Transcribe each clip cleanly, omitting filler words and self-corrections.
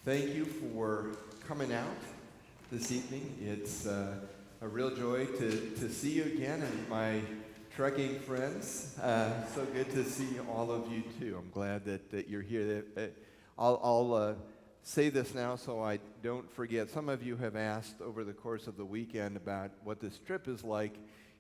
Thank you for coming out this evening. It's a real joy to see you again and my trekking friends. So good to see all of you too. I'm glad that you're here. I'll say this now so I don't forget. Some of you have asked over the course of the weekend about what this trip is like,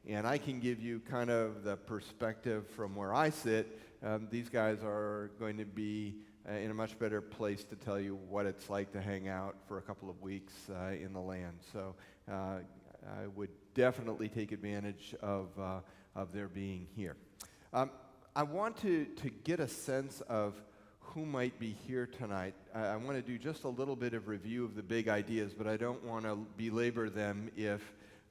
and I can give you kind of the perspective from where I sit. These guys are going to be in a much better place to tell you what it's like to hang out for a couple of weeks in the land. So I would definitely take advantage of their being here. I want to get a sense of who might be here tonight. I want to do just a little bit of review of the big ideas, but I don't want to belabor them if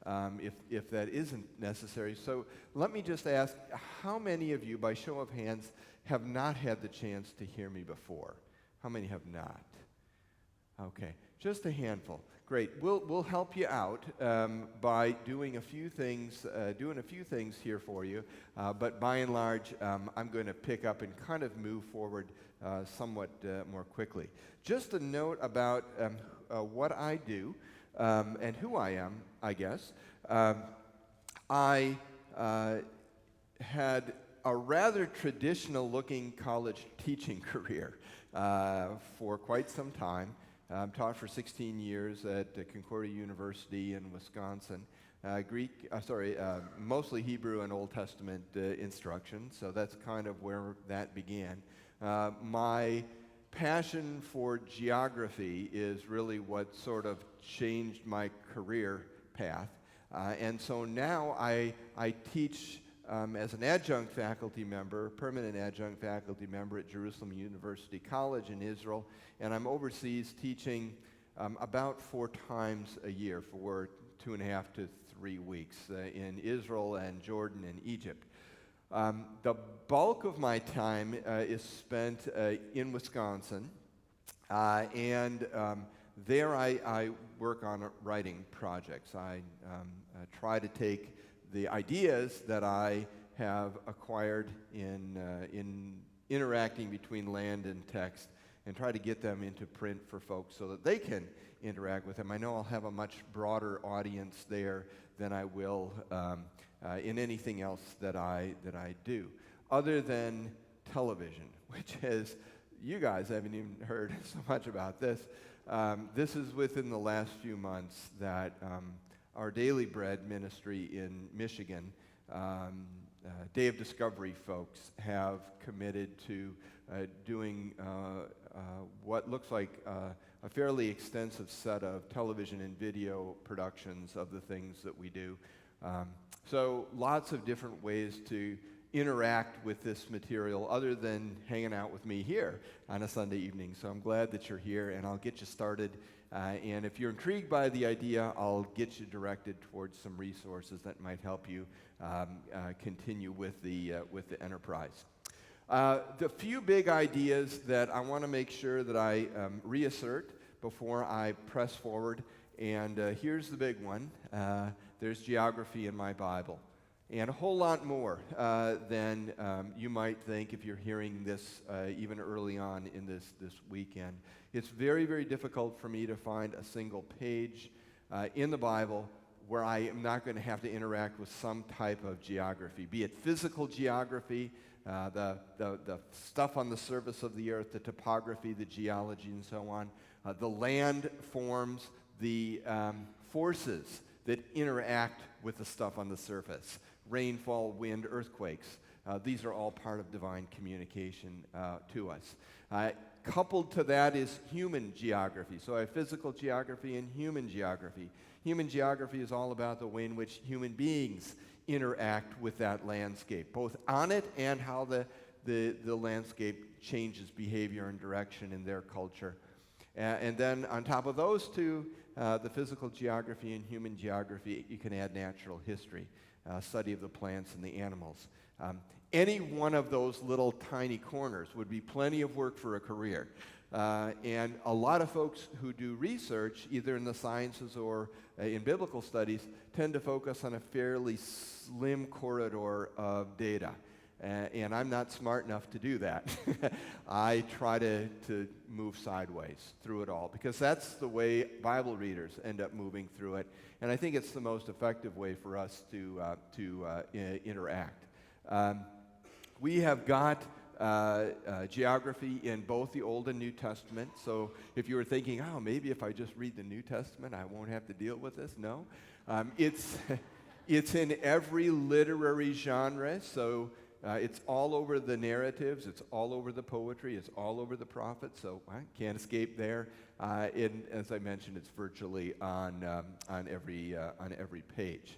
that isn't necessary. So let me just ask, how many of you, by show of hands, have not had the chance to hear me before? How many have not? Okay, just a handful. Great. We'll help you out by doing a few things here for you. But by and large, I'm going to pick up and kind of move forward somewhat more quickly. Just a note about what I do and who I am, I guess. I had a rather traditional-looking college teaching career for quite some time. Taught for 16 years at Concordia University in Wisconsin. Mostly Hebrew and Old Testament instruction, so that's kind of where that began. My passion for geography is really what sort of changed my career path. And so now I teach as an adjunct faculty member, permanent adjunct faculty member at Jerusalem University College in Israel, and I'm overseas teaching about 4 times a year for 2.5 to 3 weeks in Israel and Jordan and Egypt. The bulk of my time is spent in Wisconsin, and there I work on writing projects. I try to take the ideas that I have acquired in interacting between land and text and try to get them into print for folks so that they can interact with them. I know I'll have a much broader audience there than I will in anything else that I do, other than television, which is, you guys haven't even heard so much about this. This is within the last few months that our Daily Bread ministry in Michigan, Day of Discovery folks, have committed to doing what looks like a fairly extensive set of television and video productions of the things that we do. So lots of different ways to interact with this material other than hanging out with me here on a Sunday evening. So I'm glad that you're here, and I'll get you started. And if you're intrigued by the idea, I'll get you directed towards some resources that might help you continue with the enterprise. The few big ideas that I want to make sure that I reassert before I press forward, and here's the big one. There's geography in my Bible, and a whole lot more than you might think if you're hearing this even early on in this weekend. It's very, very difficult for me to find a single page in the Bible where I am not going to have to interact with some type of geography, be it physical geography, the stuff on the surface of the earth, the topography, the geology, and so on, the land forms, the forces that interact with the stuff on the surface, rainfall, wind, earthquakes. These are all part of divine communication to us. Coupled to that is human geography. So I have physical geography and human geography. Human geography is all about the way in which human beings interact with that landscape, both on it and how the landscape changes behavior and direction in their culture. And then on top of those two, the physical geography and human geography, you can add natural history, study of the plants and the animals. Any one of those little tiny corners would be plenty of work for a career. And a lot of folks who do research, either in the sciences or in biblical studies, tend to focus on a fairly slim corridor of data. And I'm not smart enough to do that. I try to move sideways through it all, because that's the way Bible readers end up moving through it. And I think it's the most effective way for us to interact. We have got geography in both the Old and New Testament. So if you were thinking, oh, maybe if I just read the New Testament, I won't have to deal with this. No. It's in every literary genre. So it's all over the narratives. It's all over the poetry. It's all over the prophets. So I can't escape there. As I mentioned, it's virtually on every page.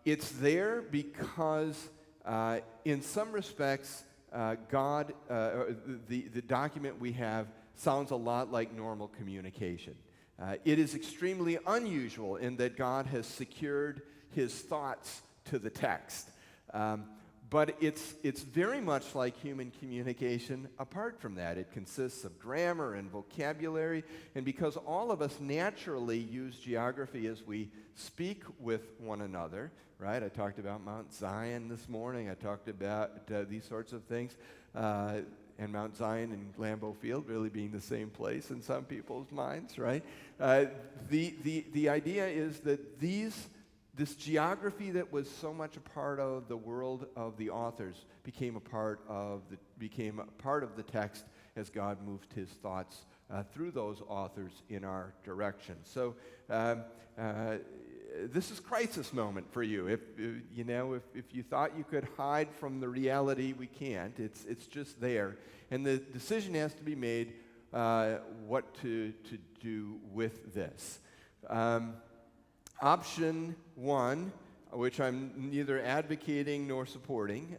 It's there because in some respects, God, the document we have sounds a lot like normal communication. It is extremely unusual in that God has secured his thoughts to the text. But it's very much like human communication apart from that. It consists of grammar and vocabulary, and because all of us naturally use geography as we speak with one another, right? I talked about Mount Zion this morning. I talked about these sorts of things, and Mount Zion and Lambeau Field really being the same place in some people's minds, right? The idea is that this geography that was so much a part of the world of the authors became a part of the text as God moved his thoughts through those authors in our direction. So this is crisis moment for you. If you thought you could hide from the reality, we can't. It's just there, and the decision has to be made what to do with this. Option one, which I'm neither advocating nor supporting,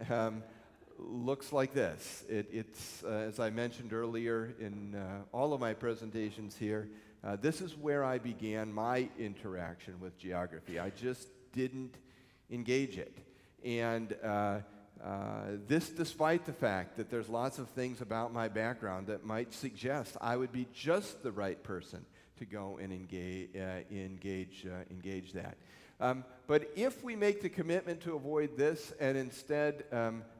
looks like this. It's as I mentioned earlier in all of my presentations here, this is where I began my interaction with geography. I just didn't engage it. And this despite the fact that there's lots of things about my background that might suggest I would be just the right person to go and engage that. But if we make the commitment to avoid this and instead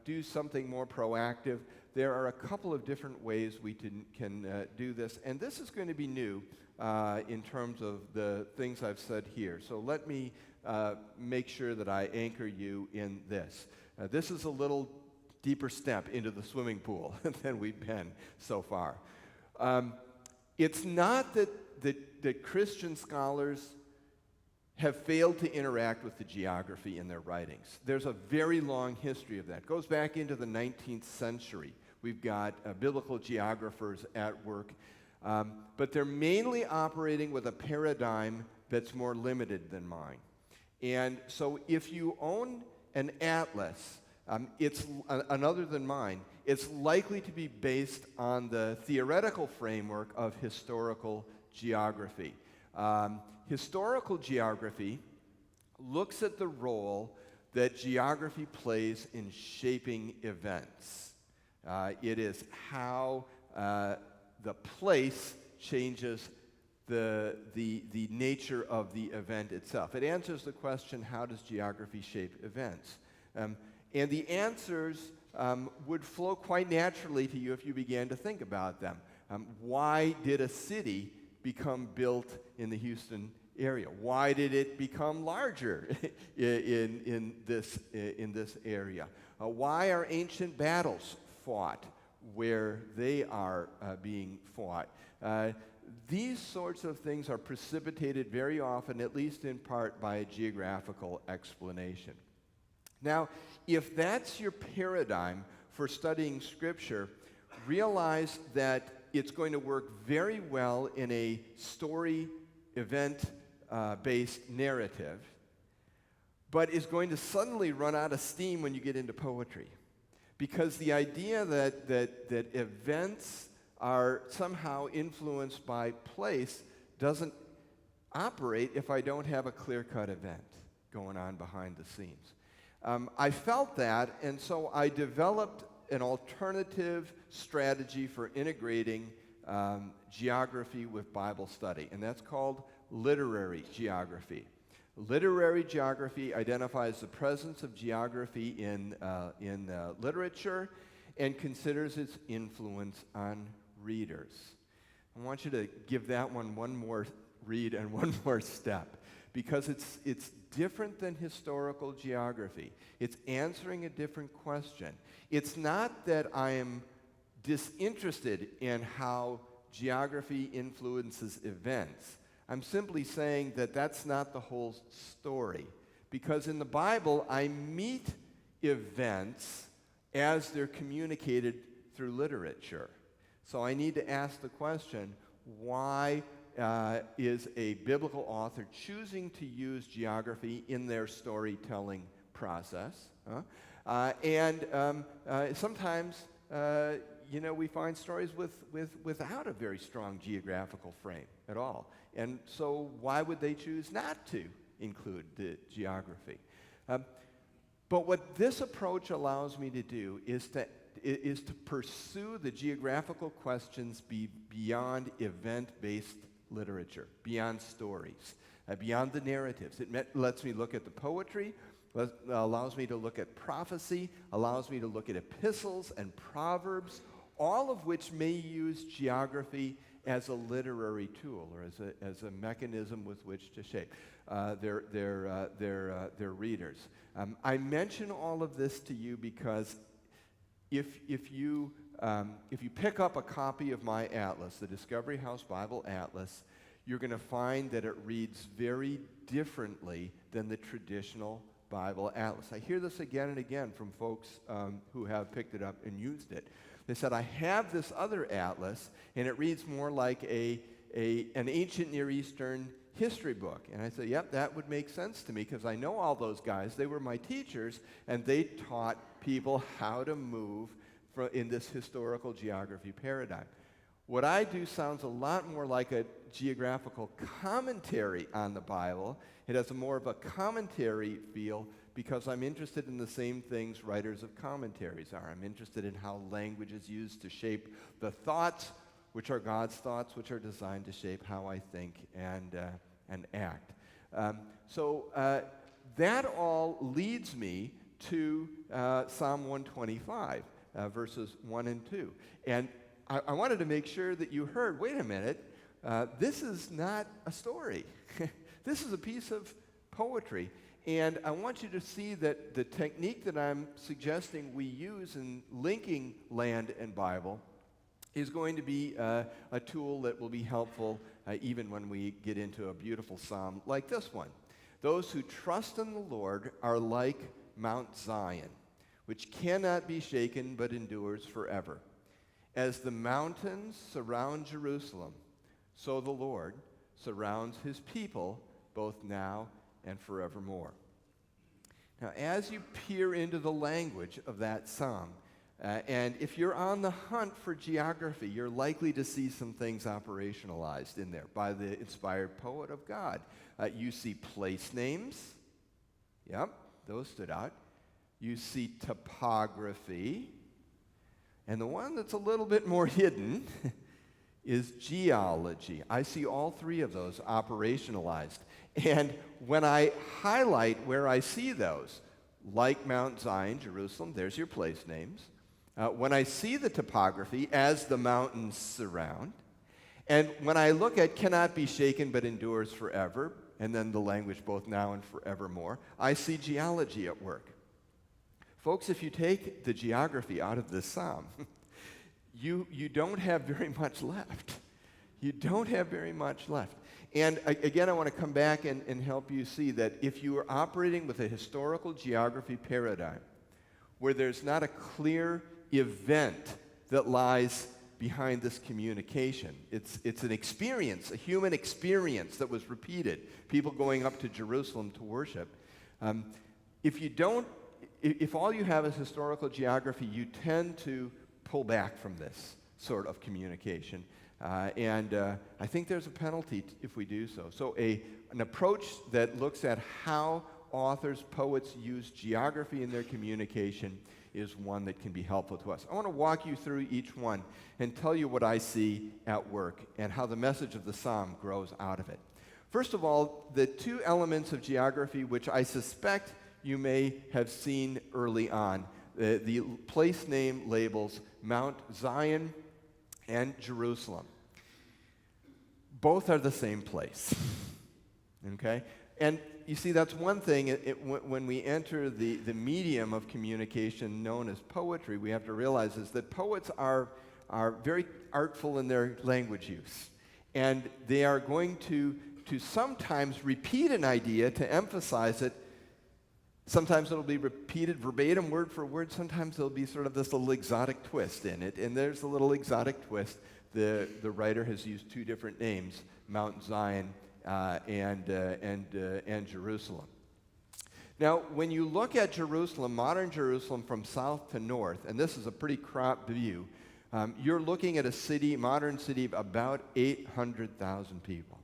do something more proactive, there are a couple of different ways we can do this. And this is going to be new in terms of the things I've said here. So let me make sure that I anchor you in this. This is a little deeper step into the swimming pool than we've been so far. It's not that Christian scholars have failed to interact with the geography in their writings. There's a very long history of that. It goes back into the 19th century. We've got biblical geographers at work, but they're mainly operating with a paradigm that's more limited than mine. And so if you own an atlas, it's another than mine, it's likely to be based on the theoretical framework of historical geography. Historical geography looks at the role that geography plays in shaping events. It is how the place changes the nature of the event itself. It answers the question, how does geography shape events? And the answers would flow quite naturally to you if you began to think about them. Why did a city become built in the Houston area? Why did it become larger in this area? Why are ancient battles fought where they are being fought? These sorts of things are precipitated very often, at least in part, by a geographical explanation. Now, if that's your paradigm for studying Scripture, realize that it's going to work very well in a story event-based narrative, but is going to suddenly run out of steam when you get into poetry. Because the idea that events are somehow influenced by place doesn't operate if I don't have a clear-cut event going on behind the scenes. I felt that, and so I developed an alternative strategy for integrating geography with Bible study, and that's called literary geography. Literary geography identifies the presence of geography in literature and considers its influence on readers. I want you to give that one more read and one more step, because it's different than historical geography. It's answering a different question. It's not that I am disinterested in how geography influences events. I'm simply saying that that's not the whole story. Because in the Bible, I meet events as they're communicated through literature. So I need to ask the question, why is a biblical author choosing to use geography in their storytelling process? Sometimes, we find stories without a very strong geographical frame at all. And so why would they choose not to include the geography? But what this approach allows me to do is to pursue the geographical questions beyond event-based literature, beyond stories, beyond the narratives. It lets me look at the poetry, allows me to look at prophecy, allows me to look at epistles and proverbs, all of which may use geography as a literary tool or as a mechanism with which to shape their readers. I mention all of this to you because if you pick up a copy of my atlas, the Discovery House Bible Atlas, you're going to find that it reads very differently than the traditional Bible Atlas. I hear this again and again from folks who have picked it up and used it. They said, I have this other atlas, and it reads more like an ancient Near Eastern history book. And I said, yep, that would make sense to me because I know all those guys. They were my teachers, and they taught people how to move in this historical geography paradigm. What I do sounds a lot more like a geographical commentary on the Bible. It has more of a commentary feel because I'm interested in the same things writers of commentaries are. I'm interested in how language is used to shape the thoughts, which are God's thoughts, which are designed to shape how I think and act. So that all leads me to Psalm 125, verses 1 and 2. And I wanted to make sure that you heard, wait a minute, this is not a story. This is a piece of poetry. And I want you to see that the technique that I'm suggesting we use in linking land and Bible is going to be a tool that will be helpful even when we get into a beautiful psalm like this one. Those who trust in the Lord are like Mount Zion, which cannot be shaken but endures forever. As the mountains surround Jerusalem, so the Lord surrounds his people both now and forevermore. Now, as you peer into the language of that psalm, and if you're on the hunt for geography, you're likely to see some things operationalized in there by the inspired poet of God. You see place names. Yep, those stood out. You see topography. And the one that's a little bit more hidden is geology. I see all three of those operationalized. And when I highlight where I see those, like Mount Zion, Jerusalem, there's your place names. When I see the topography as the mountains surround, and when I look at cannot be shaken but endures forever, and then the language both now and forevermore, I see geology at work. Folks, if you take the geography out of this psalm, you don't have very much left. You don't have very much left. And again, I want to come back and help you see that if you are operating with a historical geography paradigm where there's not a clear event that lies behind this communication, it's an experience, a human experience that was repeated, people going up to Jerusalem to worship. If all you have is historical geography, you tend to pull back from this sort of communication. I think there's a penalty if we do so. So an approach that looks at how authors, poets use geography in their communication is one that can be helpful to us. I want to walk you through each one and tell you what I see at work and how the message of the psalm grows out of it. First of all, the two elements of geography which I suspect you may have seen early on, the place name labels Mount Zion and Jerusalem. Both are the same place, okay? And you see, that's one thing. When we enter the medium of communication known as poetry, we have to realize is that poets are very artful in their language use. And they are going to sometimes repeat an idea to emphasize it. Sometimes it'll be repeated verbatim, word for word. Sometimes there'll be sort of this little exotic twist in it. And there's a little exotic twist. The writer has used two different names, Mount Zion and Jerusalem. Now, when you look at Jerusalem, modern Jerusalem from south to north, and this is a pretty cropped view, you're looking at a city, modern city of about 800,000 people.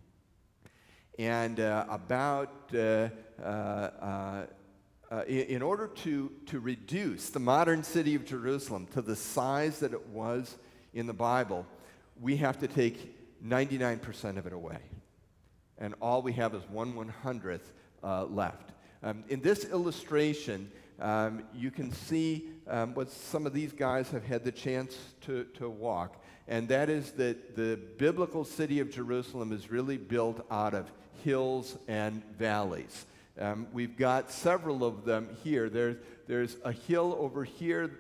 And in order to reduce the modern city of Jerusalem to the size that it was in the Bible, we have to take 99% of it away. And all we have is 1/100th left. In this illustration, you can see what some of these guys have had the chance to walk, and that is that the biblical city of Jerusalem is really built out of hills and valleys. We've got several of them here. There's a hill over here.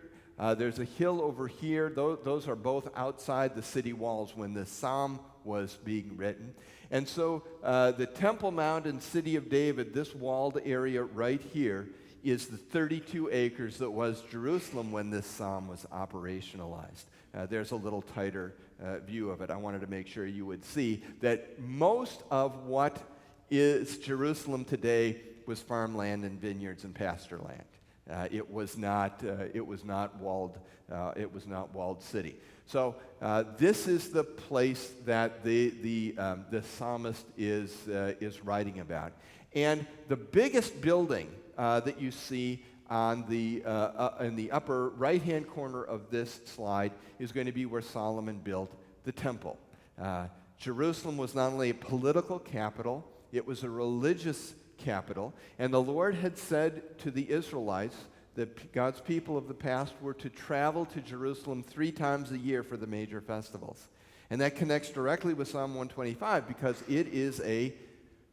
There's a hill over here. Those are both outside the city walls when the psalm was being written. And so the Temple Mount and City of David, this walled area right here, is the 32 acres that was Jerusalem when this psalm was operationalized. There's a little tighter view of it. I wanted to make sure you would see that most of what is Jerusalem today was farmland and vineyards and pasture land. It was not walled city. So this is the place that the psalmist is writing about. And the biggest building that you see on in the upper right-hand corner of this slide is going to be where Solomon built the temple. Jerusalem was not only a political capital, it was a religious capital. And the Lord had said to the Israelites that God's people of the past were to travel to Jerusalem 3 times a year for the major festivals. And that connects directly with Psalm 125 because it is a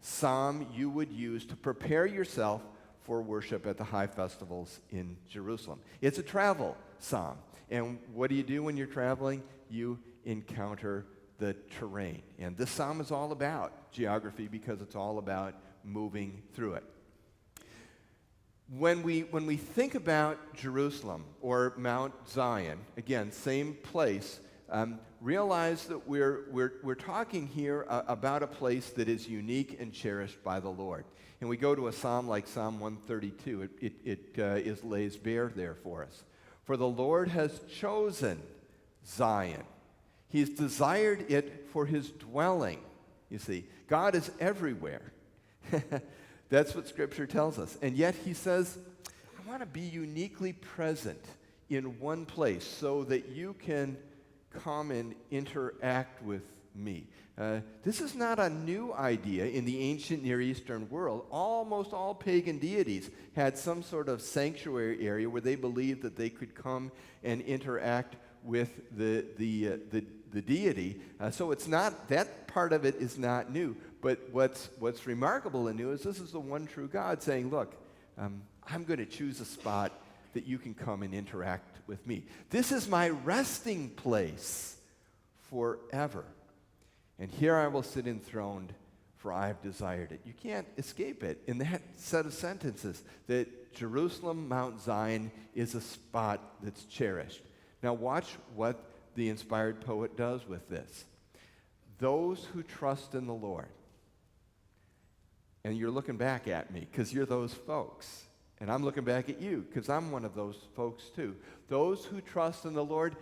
psalm you would use to prepare yourself for worship at the high festivals in Jerusalem. It's a travel psalm. And what do you do when you're traveling? You encounter the terrain. And this psalm is all about geography because it's all about moving through it. When we think about Jerusalem or Mount Zion, again, same place, realize that we're talking here about a place that is unique and cherished by the Lord. And we go to a psalm like Psalm 132, it lays bare there for us. For the Lord has chosen Zion. He's desired it for his dwelling. You see, God is everywhere. That's what Scripture tells us. And yet he says, I want to be uniquely present in one place so that you can come and interact with me. This is not a new idea in the ancient Near Eastern world. Almost all pagan deities had some sort of sanctuary area where they believed that they could come and interact with the deity. So it's not, that part of it is not new. But what's remarkable and new is this is the one true God saying, look, I'm going to choose a spot that you can come and interact with me. This is my resting place forever. And here I will sit enthroned, for I have desired it. You can't escape it in that set of sentences that Jerusalem, Mount Zion, is a spot that's cherished. Now watch what the inspired poet does with this. Those who trust in the Lord, and you're looking back at me because you're those folks, and I'm looking back at you because I'm one of those folks too. Those who trust in the Lord,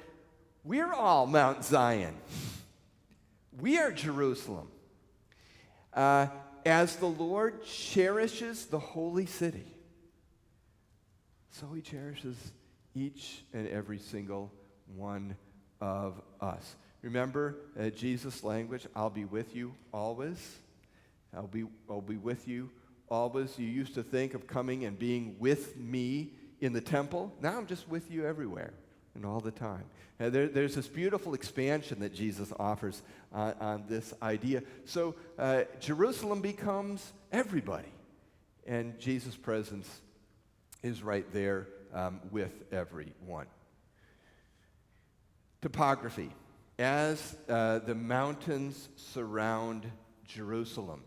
we're all Mount Zion. We are Jerusalem. As the Lord cherishes the holy city, so he cherishes each and every single one of us. Remember Jesus' language, I'll be with you always. I'll be with you always. You used to think of coming and being with me in the temple. Now I'm just with you everywhere and all the time. There's this beautiful expansion that Jesus offers on this idea. So Jerusalem becomes everybody, and Jesus' presence is right there with everyone. Topography. As the mountains surround Jerusalem,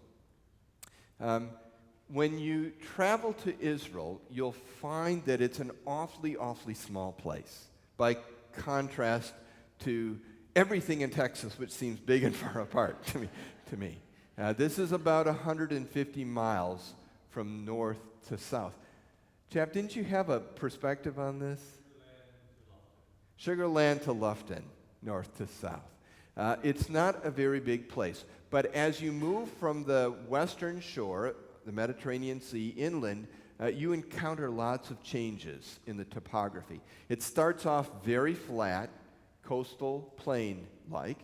when you travel to Israel, you'll find that it's an awfully, awfully small place by contrast to everything in Texas, which seems big and far apart to me. This is about 150 miles from north to south. Chap, didn't you have a perspective on this? Sugar Land to Lufton, north to south. It's not a very big place, but as you move from the western shore, the Mediterranean Sea, inland, you encounter lots of changes in the topography. It starts off very flat, coastal plain-like,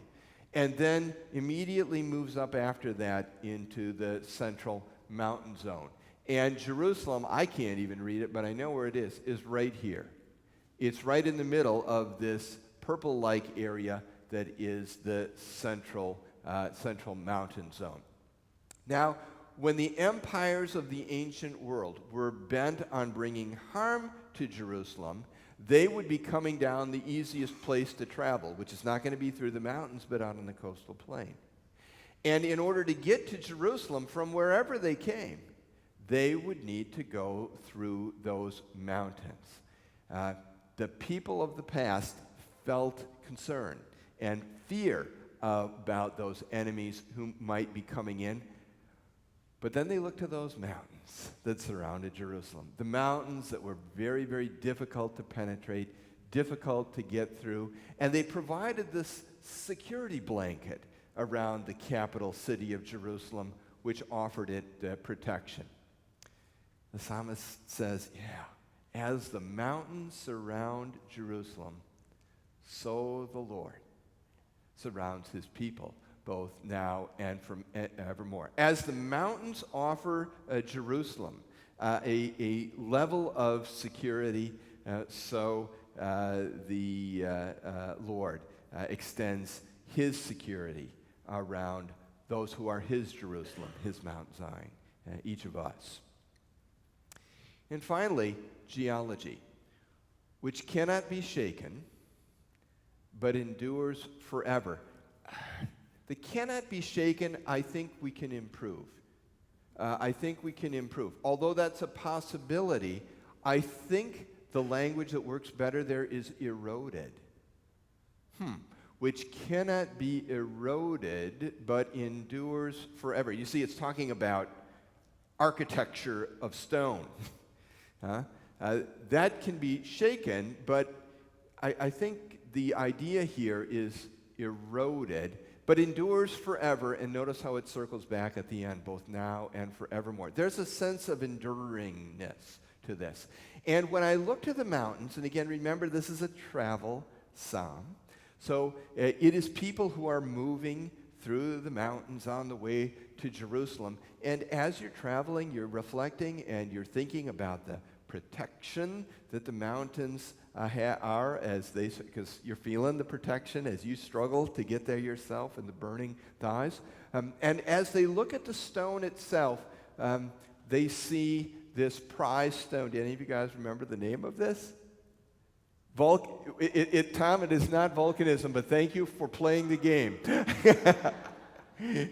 and then immediately moves up after that into the central mountain zone. And Jerusalem, I can't even read it, but I know where it is right here. It's right in the middle of this purple-like area that is the central mountain zone. Now, when the empires of the ancient world were bent on bringing harm to Jerusalem, they would be coming down the easiest place to travel, which is not going to be through the mountains, but out on the coastal plain. And in order to get to Jerusalem from wherever they came, they would need to go through those mountains. The people of the past felt concern and fear about those enemies who might be coming in. But then they looked to those mountains that surrounded Jerusalem, the mountains that were very, very difficult to penetrate, difficult to get through, and they provided this security blanket around the capital city of Jerusalem, which offered it protection. The psalmist says, as the mountains surround Jerusalem, so the Lord surrounds his people, both now and forevermore. As the mountains offer Jerusalem a level of security, so the Lord extends his security around those who are his Jerusalem, his Mount Zion, each of us. And finally, geology, which cannot be shaken, but endures forever. The cannot be shaken, I think we can improve. Although that's a possibility, I think the language that works better there is eroded. Which cannot be eroded, but endures forever. You see, it's talking about architecture of stone. That can be shaken, but I think the idea here is eroded, but endures forever, and notice how it circles back at the end, both now and forevermore. There's a sense of enduringness to this. And when I look to the mountains, and again, remember, this is a travel psalm, so it is people who are moving through the mountains on the way to Jerusalem, and as you're traveling, you're reflecting and you're thinking about the protection that the mountains are, as they, because you're feeling the protection as you struggle to get there yourself in the burning thighs. And as they look at the stone itself, they see this prized stone. Do any of you guys remember the name of this? Tom, it is not volcanism, but thank you for playing the game.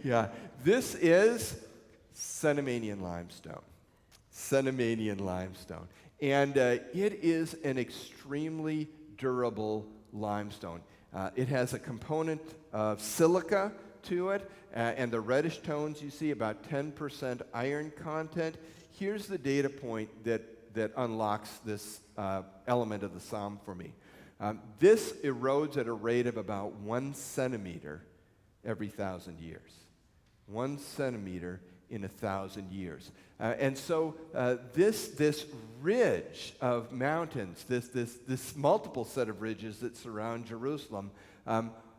Yeah, this is Cenomanian limestone. Cenomanian limestone. And it is an extremely durable limestone. It has a component of silica to it, and the reddish tones you see, about 10% iron content. Here's the data point that unlocks this element of the psalm for me. This erodes at a rate of about 1 centimeter every 1,000 years. 1 centimeter in 1,000 years. And so this ridge of mountains, this multiple set of ridges that surround Jerusalem,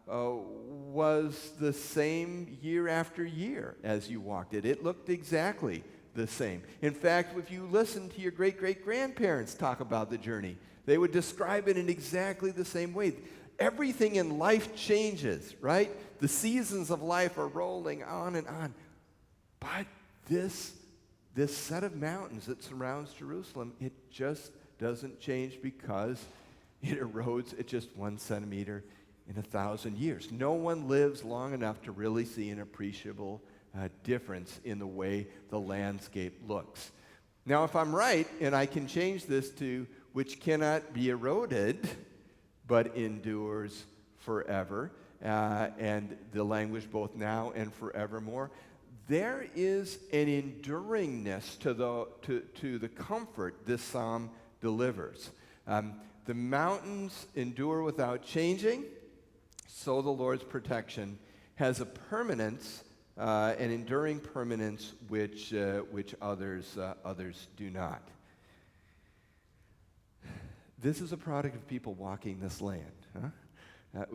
was the same year after year as you walked it. It looked exactly the same. In fact, if you listen to your great-great-grandparents talk about the journey, they would describe it in exactly the same way. Everything in life changes, right? The seasons of life are rolling on and on. But this set of mountains that surrounds Jerusalem, it just doesn't change because it erodes at just 1 centimeter in 1,000 years. No one lives long enough to really see an appreciable difference in the way the landscape looks. Now, if I'm right, and I can change this to which cannot be eroded, but endures forever, and the language both now and forevermore, there is an enduringness to the comfort this psalm delivers. The mountains endure without changing, so the Lord's protection has a permanence, an enduring permanence, which others do not. This is a product of people walking this land. Huh?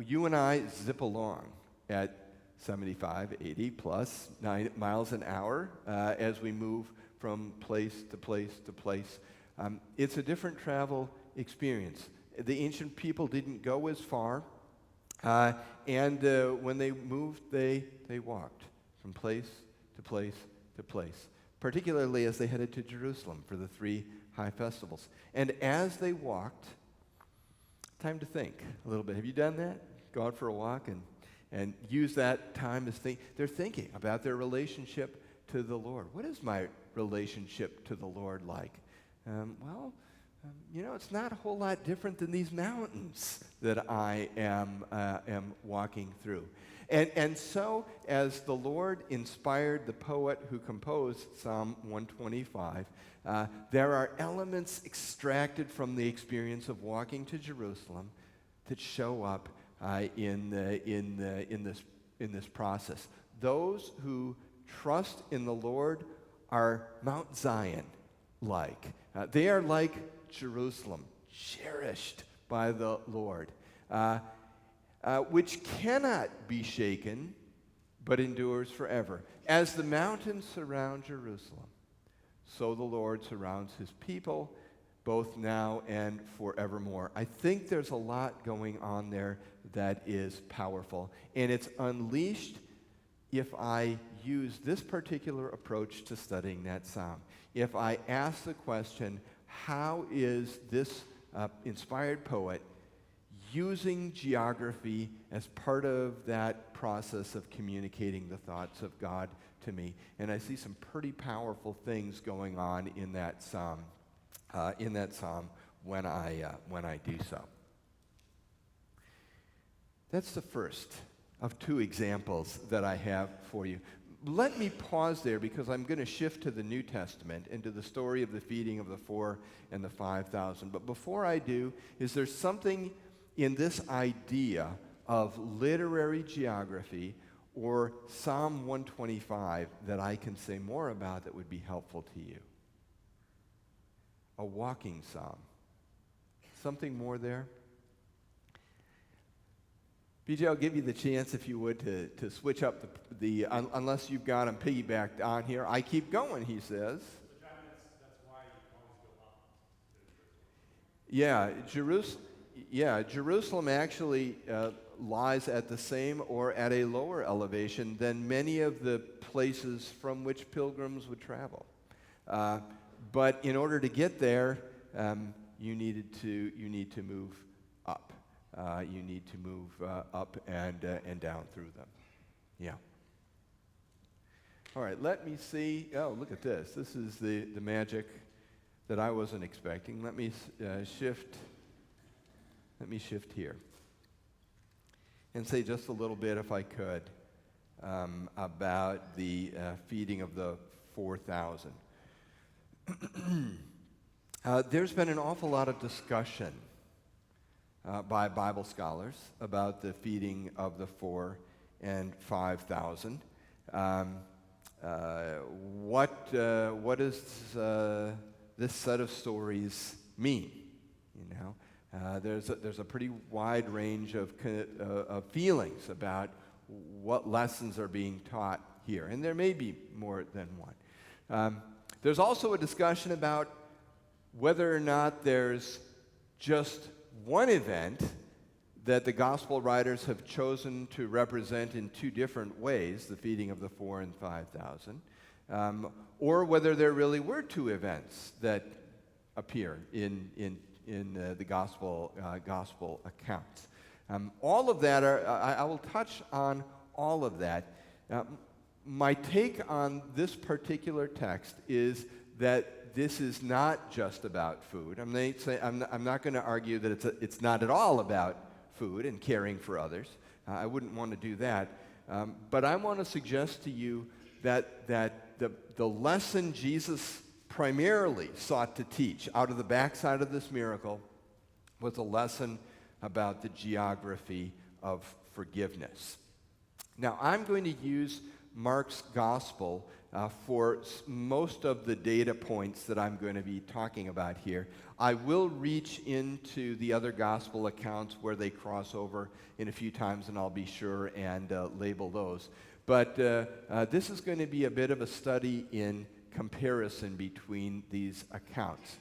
You and I zip along at 75, 80 plus 9 miles an hour as we move from place to place to place. It's a different travel experience. The ancient people didn't go as far, and when they moved, they walked from place to place to place, particularly as they headed to Jerusalem for the 3 high festivals. And as they walked, time to think a little bit. Have you done that? Go out for a walk and use that time as they're thinking about their relationship to the Lord. What is my relationship to the Lord like? It's not a whole lot different than these mountains that I am walking through. And so, as the Lord inspired the poet who composed Psalm 125, there are elements extracted from the experience of walking to Jerusalem that show up in this process. Those who trust in the Lord are Mount Zion-like. They are like Jerusalem, cherished by the Lord, which cannot be shaken, but endures forever. As the mountains surround Jerusalem, so the Lord surrounds his people, both now and forevermore. I think there's a lot going on there that is powerful, and it's unleashed if I use this particular approach to studying that psalm. If I ask the question, how is this inspired poet using geography as part of that process of communicating the thoughts of God to me? And I see some pretty powerful things going on in that psalm. When I do so. That's the first of 2 examples that I have for you. Let me pause there because I'm going to shift to the New Testament and to the story of the feeding of the 4 and the 5,000. But before I do, is there something in this idea of literary geography or Psalm 125 that I can say more about that would be helpful to you? A walking psalm. Something more there? BJ, I'll give you the chance, if you would, to switch up the unless you've got them piggybacked on here. I keep going, he says. That's why you always go up. Jerusalem actually lies at the same or at a lower elevation than many of the places from which pilgrims would travel. But in order to get there, you need to move up. You need to move up and down through them. Yeah. All right, let me see. Oh, look at this. This is the magic that I wasn't expecting. Let me shift here and say just a little bit, if I could, about the feeding of the 4,000. There's been an awful lot of discussion by Bible scholars about the feeding of the 4 and 5,000. What does this set of stories mean? There's a pretty wide range of feelings about what lessons are being taught here, and there may be more than one. There's also a discussion about whether or not there's just one event that the gospel writers have chosen to represent in two different ways, the feeding of the 4,000 and 5,000, or whether there really were two events that appear in the gospel accounts. All of that I will touch on all of that. My take on this particular text is that this is not just about food. I'm not going to argue that it's not at all about food and caring for others. I wouldn't want to do that. But I want to suggest to you that the lesson Jesus primarily sought to teach out of the backside of this miracle was a lesson about the geography of forgiveness. Now, I'm going to use Mark's gospel for most of the data points that I'm going to be talking about here. I will reach into the other gospel accounts where they cross over in a few times, and I'll be sure and label those. But this is going to be a bit of a study in comparison between these accounts.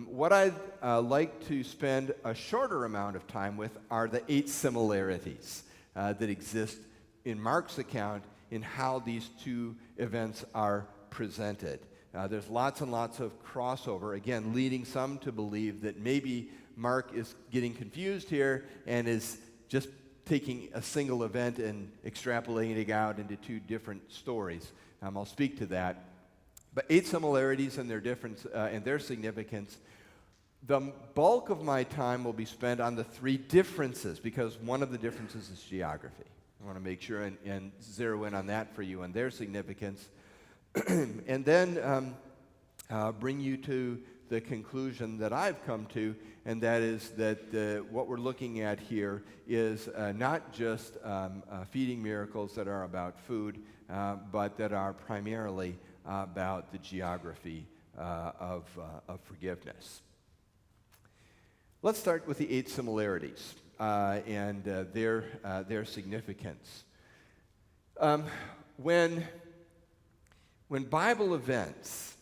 What I'd like to spend a shorter amount of time with are the 8 similarities that exist in Mark's account in how these two events are presented. There's lots and lots of crossover, again, leading some to believe that maybe Mark is getting confused here and is just taking a single event and extrapolating it out into two different stories. I'll speak to that. But 8 similarities and their difference and their significance. The bulk of my time will be spent on the 3 differences, because one of the differences is geography. I want to make sure and zero in on that for you and their significance. And then bring you to the conclusion that I've come to, and that is that what we're looking at here is not just feeding miracles that are about food, but that are primarily about the geography of forgiveness. Let's start with the 8 similarities and their significance. When Bible events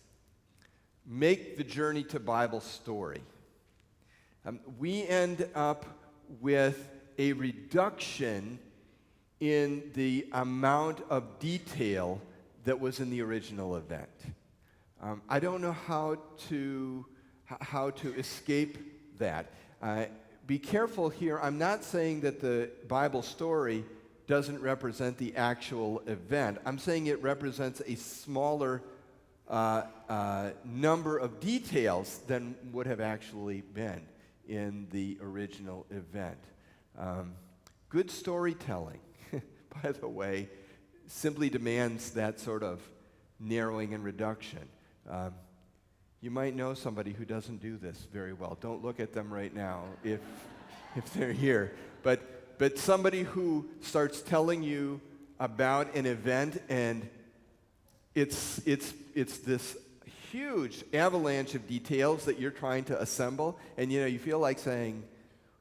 make the journey to Bible story, we end up with a reduction in the amount of detail that was in the original event. I don't know how to escape that. Be careful here. I'm not saying that the Bible story doesn't represent the actual event. I'm saying it represents a smaller number of details than would have actually been in the original event. Good storytelling, by the way, simply demands that sort of narrowing and reduction. You might know somebody who doesn't do this very well. Don't look at them right now if they're here. But somebody who starts telling you about an event, and it's this huge avalanche of details that you're trying to assemble, and you feel like saying,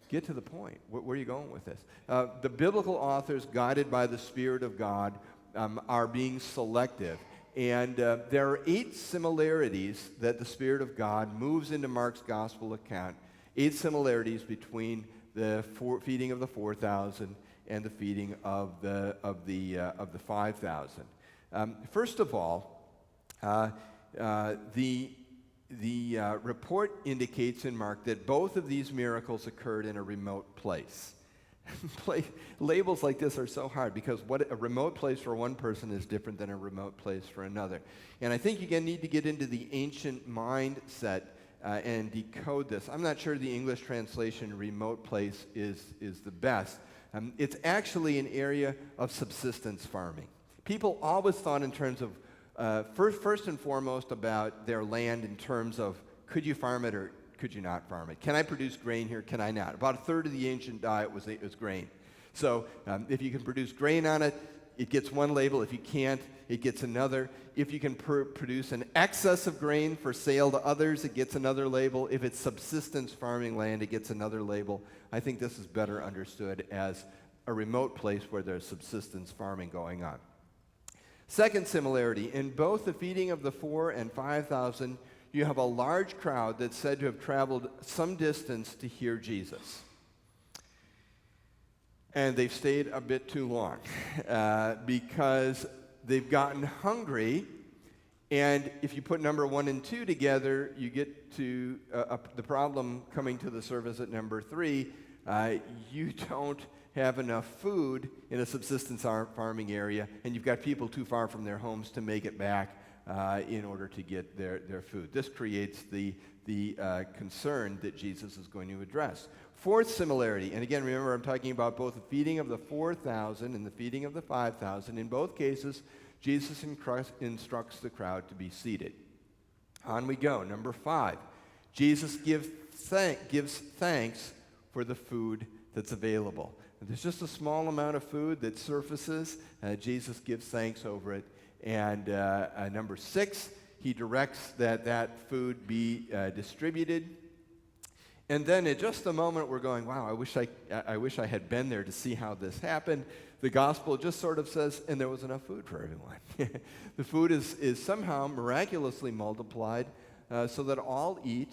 get to the point. Where are you going with this? The biblical authors, guided by the Spirit of God, are being selective. And there are 8 similarities that the Spirit of God moves into Mark's gospel account. 8 similarities between the feeding of the 4,000 and the feeding of the 5,000. First of all, the report indicates in Mark that both of these miracles occurred in a remote place. Labels like this are so hard, because what a remote place for one person is different than a remote place for another. And I think you need to get into the ancient mindset and decode this. I'm not sure the English translation remote place is the best. It's actually an area of subsistence farming. People always thought in terms of, first and foremost, about their land in terms of, could you farm it or could you not farm it? Can I produce grain here? Can I not? About a third of the ancient diet was grain. So if you can produce grain on it, it gets one label. If you can't, it gets another. If you can produce an excess of grain for sale to others, it gets another label. If it's subsistence farming land, it gets another label. I think this is better understood as a remote place where there's subsistence farming going on. Second similarity, in both the feeding of the 4,000 and 5,000, you have a large crowd that's said to have traveled some distance to hear Jesus. And they've stayed a bit too long because they've gotten hungry. And if you put number 1 and 2 together, you get to the problem coming to the surface at number 3. You don't have enough food in a subsistence farming area, and you've got people too far from their homes to make it back in order to get their food. This creates the concern that Jesus is going to address. Fourth similarity, and again, remember I'm talking about both the feeding of the 4,000 and the feeding of the 5,000. In both cases, Jesus instructs the crowd to be seated. On we go. Number 5, Jesus gives thanks for the food that's available. And there's just a small amount of food that surfaces. Jesus gives thanks over it. And number 6, he directs that food be distributed. And then in just a moment, we're going, wow, I wish I had been there to see how this happened. The gospel just sort of says, and there was enough food for everyone. The food is somehow miraculously multiplied so that all eat.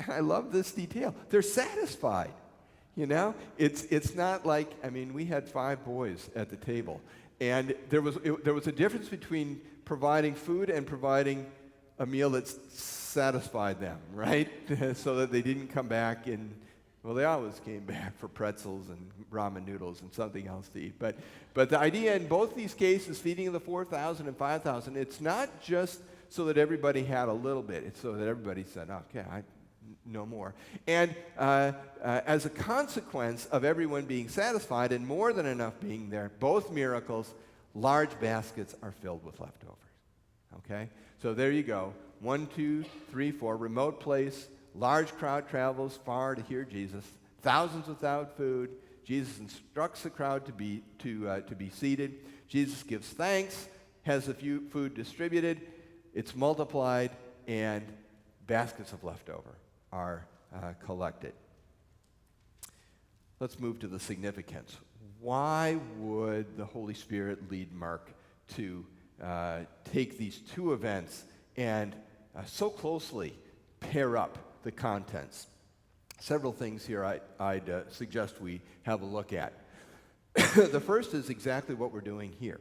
I love this detail. They're satisfied. You know, it's not like, I mean, we had 5 boys at the table, and there was a difference between providing food and providing a meal that satisfied them, right? So that they didn't come back and, well, they always came back for pretzels and ramen noodles and something else to eat. But the idea in both these cases, feeding of the 4,000 and 5,000, it's not just so that everybody had a little bit. It's so that everybody said, okay, no more. And as a consequence of everyone being satisfied and more than enough being there, both miracles, large baskets are filled with leftovers. Okay? So there you go. 1, 2, 3, 4, remote place, large crowd travels far to hear Jesus, thousands without food. Jesus instructs the crowd to be seated. Jesus gives thanks, has the food distributed, it's multiplied, and baskets of leftover are collected. Let's move to the significance. Why would the Holy Spirit lead Mark to take these 2 events and so closely pair up the contents? Several things here I'd suggest we have a look at. The first is exactly what we're doing here.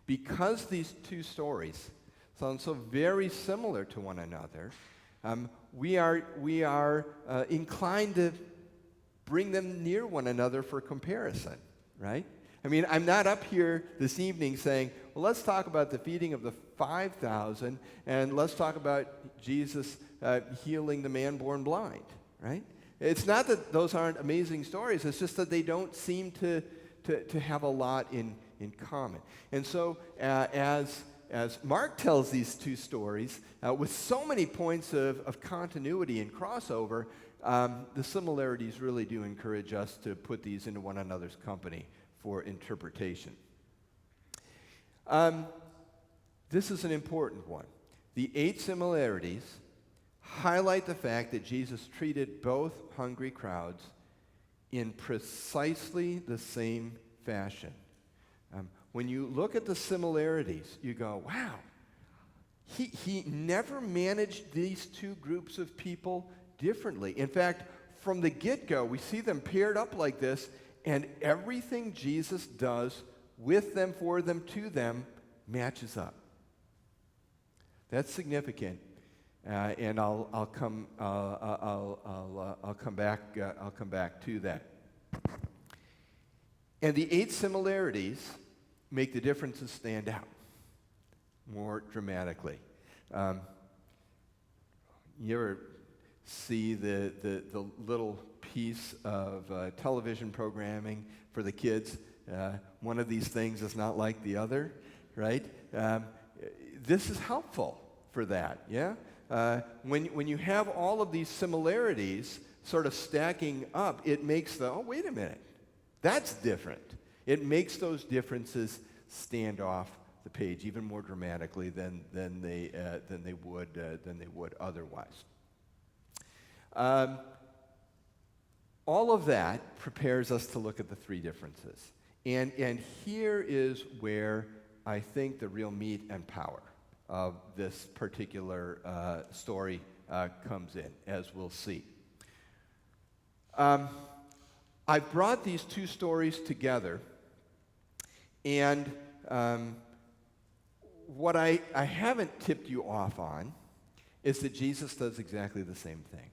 Because these 2 stories sound so very similar to one another, we are inclined to bring them near one another for comparison, right? I mean, I'm not up here this evening saying, well, let's talk about the feeding of the 5,000 and let's talk about Jesus healing the man born blind, right? It's not that those aren't amazing stories. It's just that they don't seem to have a lot in common. And so as Mark tells these 2 stories, with so many points of continuity and crossover, the similarities really do encourage us to put these into one another's company for interpretation. This is an important one. The 8 similarities highlight the fact that Jesus treated both hungry crowds in precisely the same fashion. When you look at the similarities, you go, wow, he never managed these 2 groups of people differently. In fact, from the get-go, we see them paired up like this, and everything Jesus does with them, for them, to them, matches up. That's significant, and I'll come back to that. And the 8 similarities make the differences stand out more dramatically. You ever see the little piece of television programming for the kids? One of these things is not like the other, right? This is helpful for that, yeah? When you have all of these similarities sort of stacking up, it makes oh, wait a minute, that's different. It makes those differences stand off the page even more dramatically than they would otherwise. All of that prepares us to look at the three differences. And here is where I think the real meat and power of this particular story comes in, as we'll see. I've brought these two stories together, and what I haven't tipped you off on is that Jesus does exactly the same thing.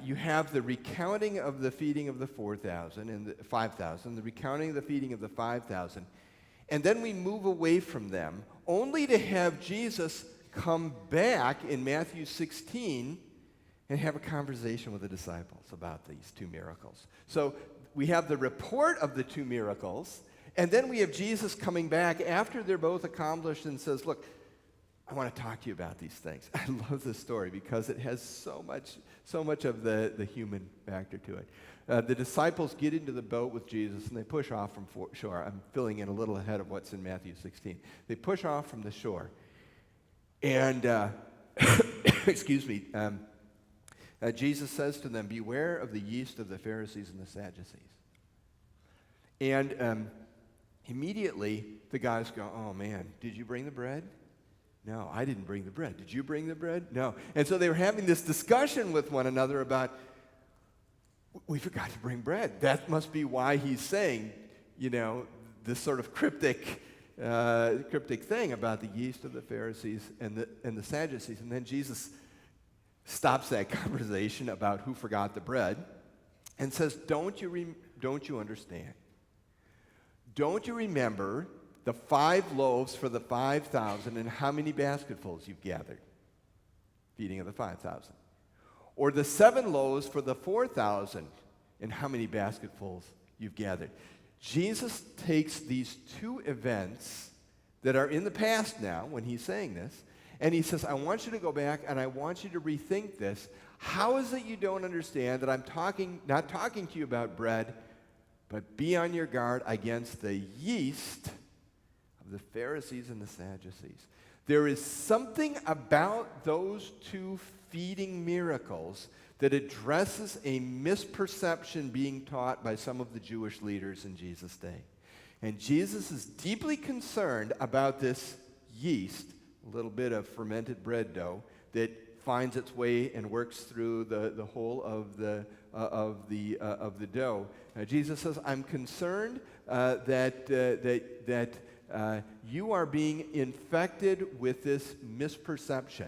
You have the recounting of the feeding of the 4,000 and the 5,000, the recounting of the feeding of the 5,000, and then we move away from them, only to have Jesus come back in Matthew 16 and have a conversation with the disciples about these two miracles. So we have the report of the two miracles, and then we have Jesus coming back after they're both accomplished and says, look, I want to talk to you about these things. I love this story because it has so much of the human factor to it. The disciples get into the boat with Jesus and they push off from shore. I'm filling in a little ahead of what's in Matthew 16. They push off from the shore. And, excuse me, Jesus says to them, beware of the yeast of the Pharisees and the Sadducees. And immediately the guys go, oh man, did you bring the bread? No, I didn't bring the bread. Did you bring the bread? No. And so they were having this discussion with one another about, we forgot to bring bread. That must be why he's saying, this sort of cryptic thing about the yeast of the Pharisees and the Sadducees. And then Jesus stops that conversation about who forgot the bread and says, don't you understand? Don't you remember the 5 loaves for the 5,000 and how many basketfuls you've gathered? Feeding of the 5,000. Or the 7 loaves for the 4,000 and how many basketfuls you've gathered? Jesus takes these two events that are in the past now when he's saying this, and he says, I want you to go back and I want you to rethink this. How is it you don't understand that I'm not talking to you about bread, but be on your guard against the yeast of the Pharisees and the Sadducees? There is something about those two feeding miracles that addresses a misperception being taught by some of the Jewish leaders in Jesus' day. And Jesus is deeply concerned about this yeast, a little bit of fermented bread dough, that finds its way and works through the whole of the dough. Jesus says, I'm concerned that you are being infected with this misperception.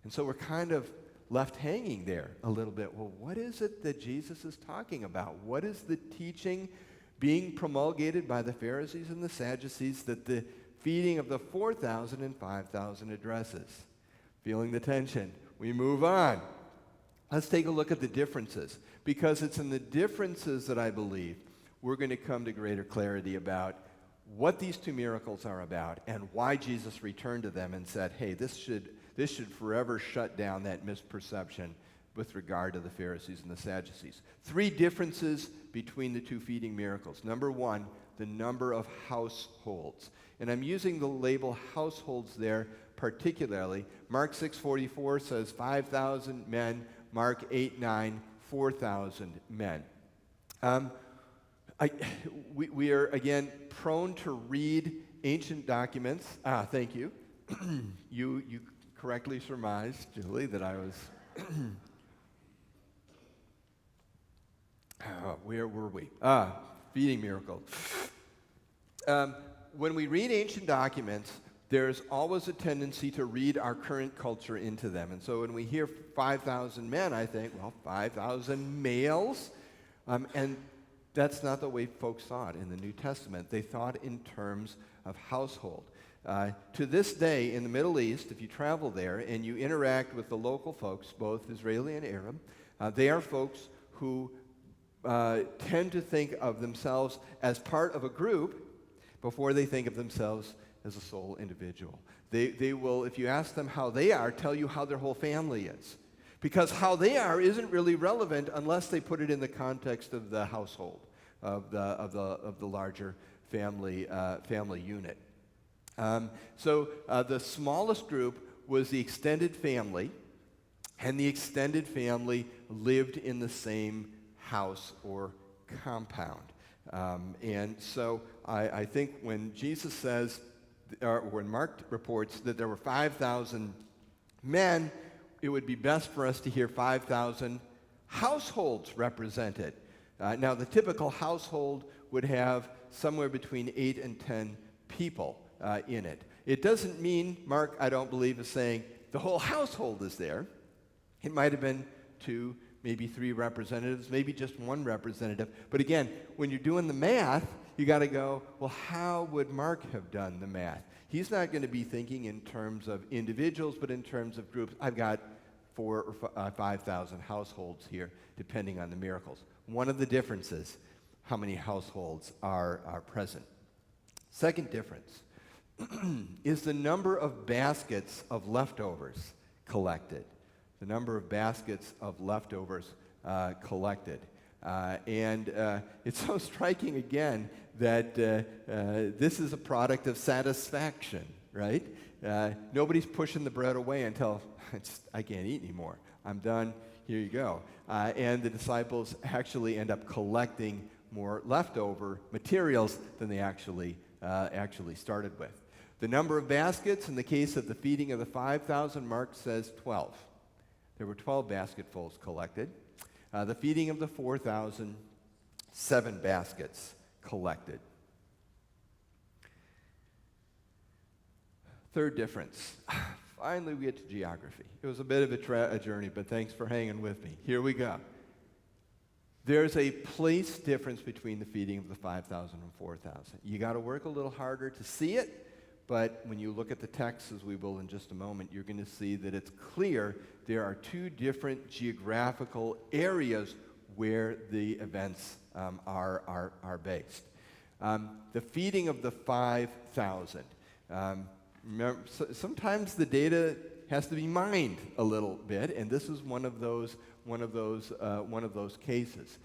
And so we're kind of left hanging there a little bit. Well, what is it that Jesus is talking about? What is the teaching being promulgated by the Pharisees and the Sadducees that the feeding of the 4,000 and 5,000 addresses? Feeling the tension, we move on. Let's take a look at the differences, because it's in the differences that I believe we're going to come to greater clarity about what these two miracles are about and why Jesus returned to them and said, hey, this should forever shut down that misperception with regard to the Pharisees and the Sadducees. 3 differences between the two feeding miracles. Number 1, the number of households. And I'm using the label households there particularly. Mark 6:44 says 5,000 men. Mark 8:9, 4,000 men. We are, again, prone to read ancient documents. Thank you. You correctly surmised, Julie, that I was... where were we? Feeding miracle. When we read ancient documents, there's always a tendency to read our current culture into them. And so when we hear 5,000 men, I think, well, 5,000 males. And that's not the way folks thought in the New Testament. They thought in terms of household. To this day, in the Middle East, if you travel there and you interact with the local folks, both Israeli and Arab, they are folks who tend to think of themselves as part of a group before they think of themselves as a sole individual. They will, if you ask them how they are, tell you how their whole family is. Because how they are isn't really relevant unless they put it in the context of the household, of the larger family unit. So the smallest group was the extended family, and the extended family lived in the same house or compound. And so I think when Jesus says, or when Mark reports that there were 5,000 men, it would be best for us to hear 5,000 households represented. Now, the typical household would have somewhere between 8 and 10 people in it. It doesn't mean, Mark, I don't believe, is saying the whole household is there. It might have been 2, maybe 3 representatives, maybe just 1 representative. But again, when you're doing the math, you got to go, well, how would Mark have done the math? He's not going to be thinking in terms of individuals, but in terms of groups. I've got 4,000 or 5,000 households here, depending on the miracles. One of the differences, how many households are present. Second difference is the number of baskets of leftovers collected. The number of baskets of leftovers collected. And it's so striking again that this is a product of satisfaction, right? Nobody's pushing the bread away until I can't eat anymore. I'm done. Here you go. And the disciples actually end up collecting more leftover materials than they actually started with. The number of baskets in the case of the feeding of the 5,000, Mark says 12. There were 12 basketfuls collected. The feeding of the 4,000, 7 baskets collected. Third difference. Finally, we get to geography. It was a bit of a journey, but thanks for hanging with me. Here we go. There's a place difference between the feeding of the 5,000 and 4,000. You got to work a little harder to see it, but when you look at the text, as we will in just a moment, you're going to see that it's clear there are 2 different geographical areas where the events are based. The feeding of the 5,000. Remember, sometimes the data has to be mined a little bit, and this is one of those cases.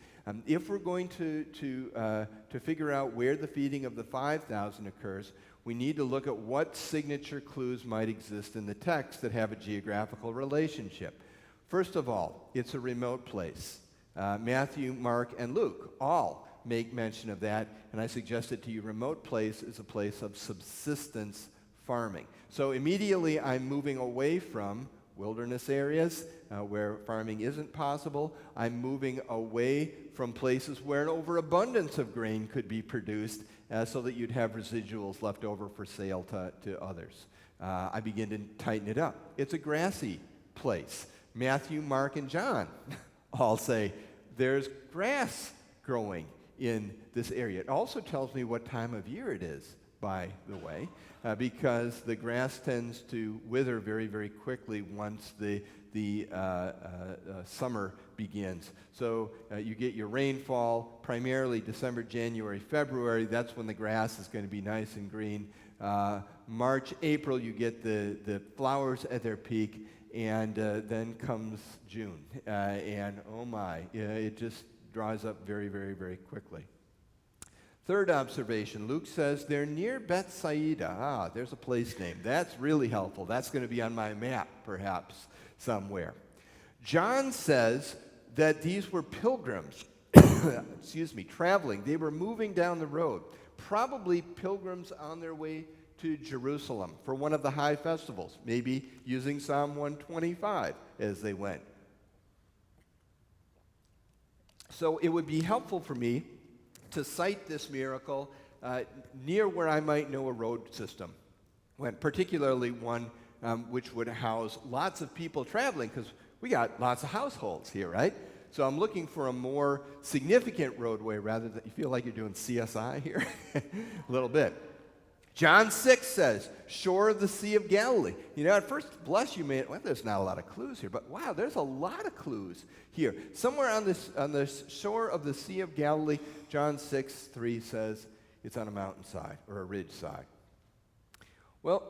If we're going to figure out where the feeding of the 5,000 occurs, we need to look at what signature clues might exist in the text that have a geographical relationship. First of all, it's a remote place. Matthew, Mark, and Luke all make mention of that, and I suggested to you remote place is a place of subsistence farming. So immediately I'm moving away from wilderness areas where farming isn't possible. I'm moving away from places where an overabundance of grain could be produced so that you'd have residuals left over for sale to others. I begin to tighten it up. It's a grassy place. Matthew, Mark, and John all say there's grass growing in this area. It also tells me what time of year it is, by the way, because the grass tends to wither very, very quickly once the summer begins. So you get your rainfall primarily December, January, February. That's when the grass is going to be nice and green. March, April, you get the flowers at their peak, and then comes June. And oh my, it just dries up very, very, very quickly. Third observation, Luke says they're near Bethsaida. There's a place name. That's really helpful. That's going to be on my map, perhaps, somewhere. John says that these were pilgrims, traveling. They were moving down the road, probably pilgrims on their way to Jerusalem for one of the high festivals, maybe using Psalm 125 as they went. So it would be helpful for me to cite this miracle near where I might know a road system, particularly one which would house lots of people traveling, because we got lots of households here, right? So I'm looking for a more significant roadway rather than, you feel like you're doing CSI here? A little bit. John 6 says, shore of the Sea of Galilee. You know, at first blush you may, well, there's not a lot of clues here, but wow, there's a lot of clues here. Somewhere on the shore of the Sea of Galilee, John 6:3 says it's on a mountainside or a ridge side. Well,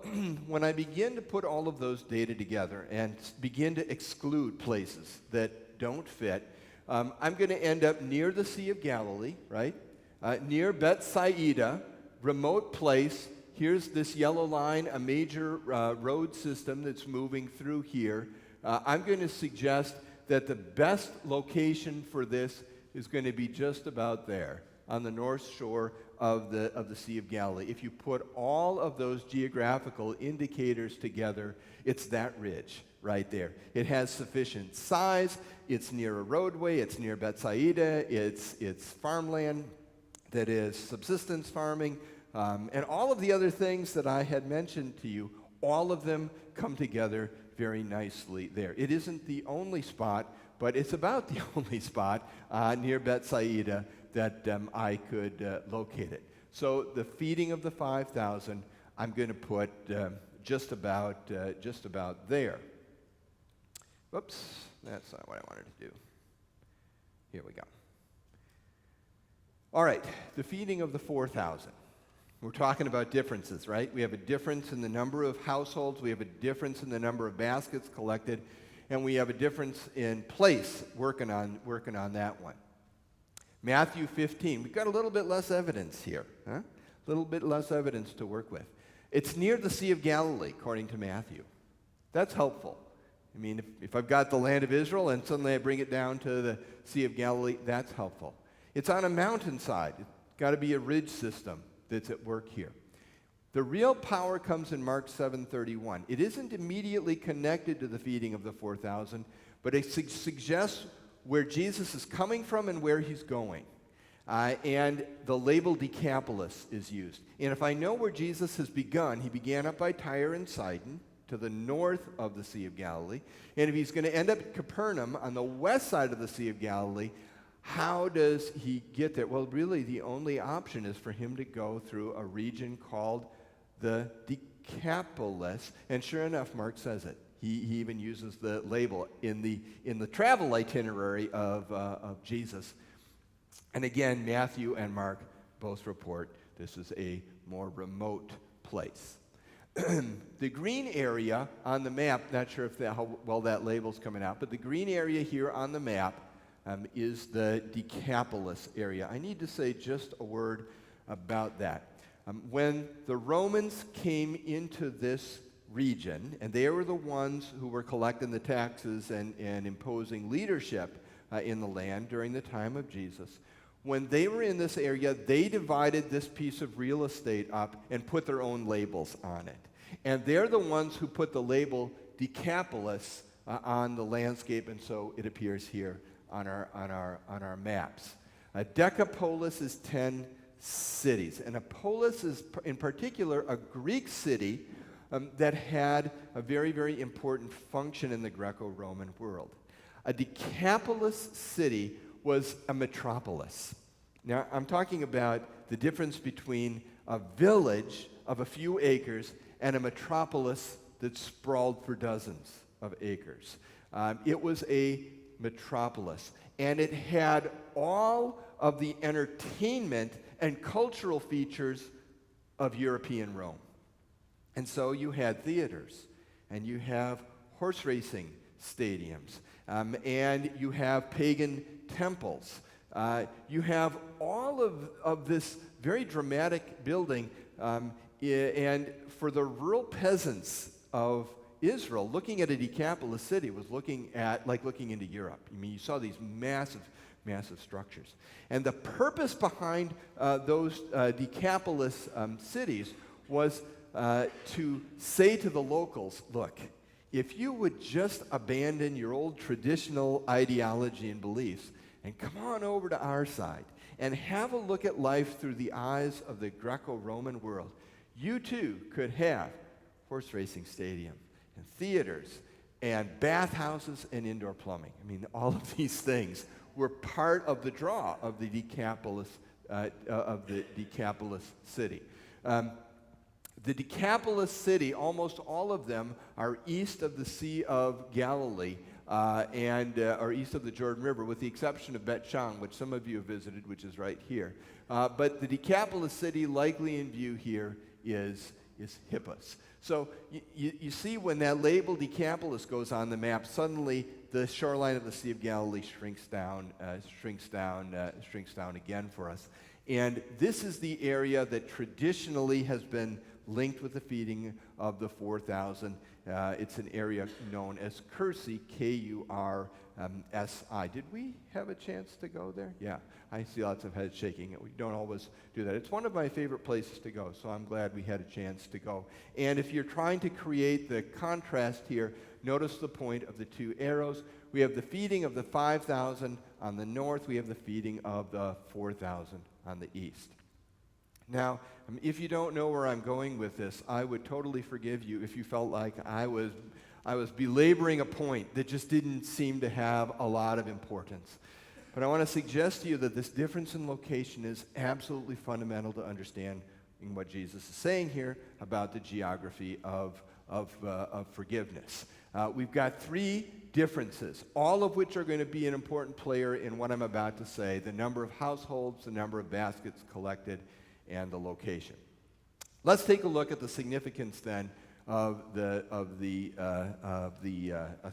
when I begin to put all of those data together and begin to exclude places that don't fit, I'm going to end up near the Sea of Galilee, right? Near Bethsaida, remote place. Here's this yellow line, a major road system that's moving through here. I'm going to suggest that the best location for this is going to be just about there on the north shore of the Sea of Galilee. If you put all of those geographical indicators together, it's that ridge right there. It has sufficient size. It's near a roadway. It's near Bethsaida. It's farmland that is subsistence farming. And all of the other things that I had mentioned to you, all of them come together very nicely there. It isn't the only spot, but it's about the only spot near Bethsaida that I could locate it. So the feeding of the 5,000, I'm going to put just about there. Whoops, that's not what I wanted to do. Here we go. All right, the feeding of the 4,000. We're talking about differences, right? We have a difference in the number of households, we have a difference in the number of baskets collected, and we have a difference in place working on that one. Matthew 15, we've got a little bit less evidence here, huh? A little bit less evidence to work with. It's near the Sea of Galilee, according to Matthew. That's helpful. I mean, if I've got the land of Israel and suddenly I bring it down to the Sea of Galilee, that's helpful. It's on a mountainside. It's got to be a ridge system that's at work here. The real power comes in Mark 7:31. It isn't immediately connected to the feeding of the 4,000, but it suggests where Jesus is coming from and where he's going. And the label Decapolis is used. And if I know where Jesus has begun, he began up by Tyre and Sidon, to the north of the Sea of Galilee. And if he's going to end up at Capernaum on the west side of the Sea of Galilee, how does he get there? Well, really, the only option is for him to go through a region called the Decapolis. And sure enough, Mark says it. He even uses the label in the travel itinerary of Jesus. And again, Matthew and Mark both report this is a more remote place. The green area on the map, not sure if how well that label's coming out, but the green area here on the map is the Decapolis area. I need to say just a word about that. When the Romans came into this region, and they were the ones who were collecting the taxes and imposing leadership in the land during the time of Jesus, when they were in this area, they divided this piece of real estate up and put their own labels on it. And they're the ones who put the label Decapolis on the landscape, and so it appears here on our maps. Decapolis is 10 cities, and a polis is, in particular, a Greek city that had a very, very important function in the Greco-Roman world. A Decapolis city was a metropolis. Now, I'm talking about the difference between a village of a few acres and a metropolis that sprawled for dozens of acres. It was a metropolis, and it had all of the entertainment and cultural features of European Rome. And so you had theaters, and you have horse racing stadiums, and you have pagan temples. You have all of this very dramatic building, and for the rural peasants of Israel, looking at a Decapolis city was looking into Europe. I mean, you saw these massive structures. And the purpose behind those Decapolis cities was to say to the locals, look, if you would just abandon your old traditional ideology and beliefs and come on over to our side and have a look at life through the eyes of the Greco-Roman world, you too could have horse racing stadium and theaters and bathhouses and indoor plumbing. I mean, all of these things were part of the draw of the Decapolis city. The Decapolis city, almost all of them are east of the Sea of Galilee or east of the Jordan River, with the exception of Bet Shang, which some of you have visited, which is right here. But the Decapolis city, likely in view here, is Hippos. So you see when that label Decapolis goes on the map, suddenly the shoreline of the Sea of Galilee shrinks down again for us. And this is the area that traditionally has been linked with the feeding of the 4,000. It's an area known as Kursi, Kursi. Did we have a chance to go there? Yeah, I see lots of heads shaking. We don't always do that. It's one of my favorite places to go, so I'm glad we had a chance to go. And if you're trying to create the contrast here, notice the point of the two arrows. We have the feeding of the 5,000 on the north. We have the feeding of the 4,000 on the east. Now, if you don't know where I'm going with this, I would totally forgive you if you felt like I was belaboring a point that just didn't seem to have a lot of importance. But I want to suggest to you that this difference in location is absolutely fundamental to understand what Jesus is saying here about the geography of forgiveness. We've got three differences, all of which are going to be an important player in what I'm about to say: the number of households, the number of baskets collected, and the location. Let's take a look at the significance then of the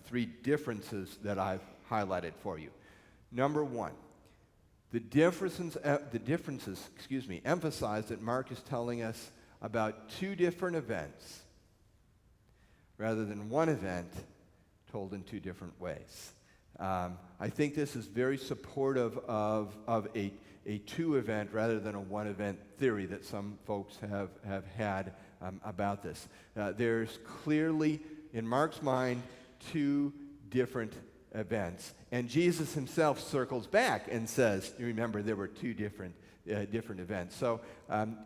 three differences that I've highlighted for you. Number one, the differences emphasize that Mark is telling us about two different events rather than one event told in two different ways. I think this is very supportive of a two-event rather than a one-event theory that some folks have had about this. There's clearly, in Mark's mind, two different events. And Jesus himself circles back and says, you remember, there were two different events. So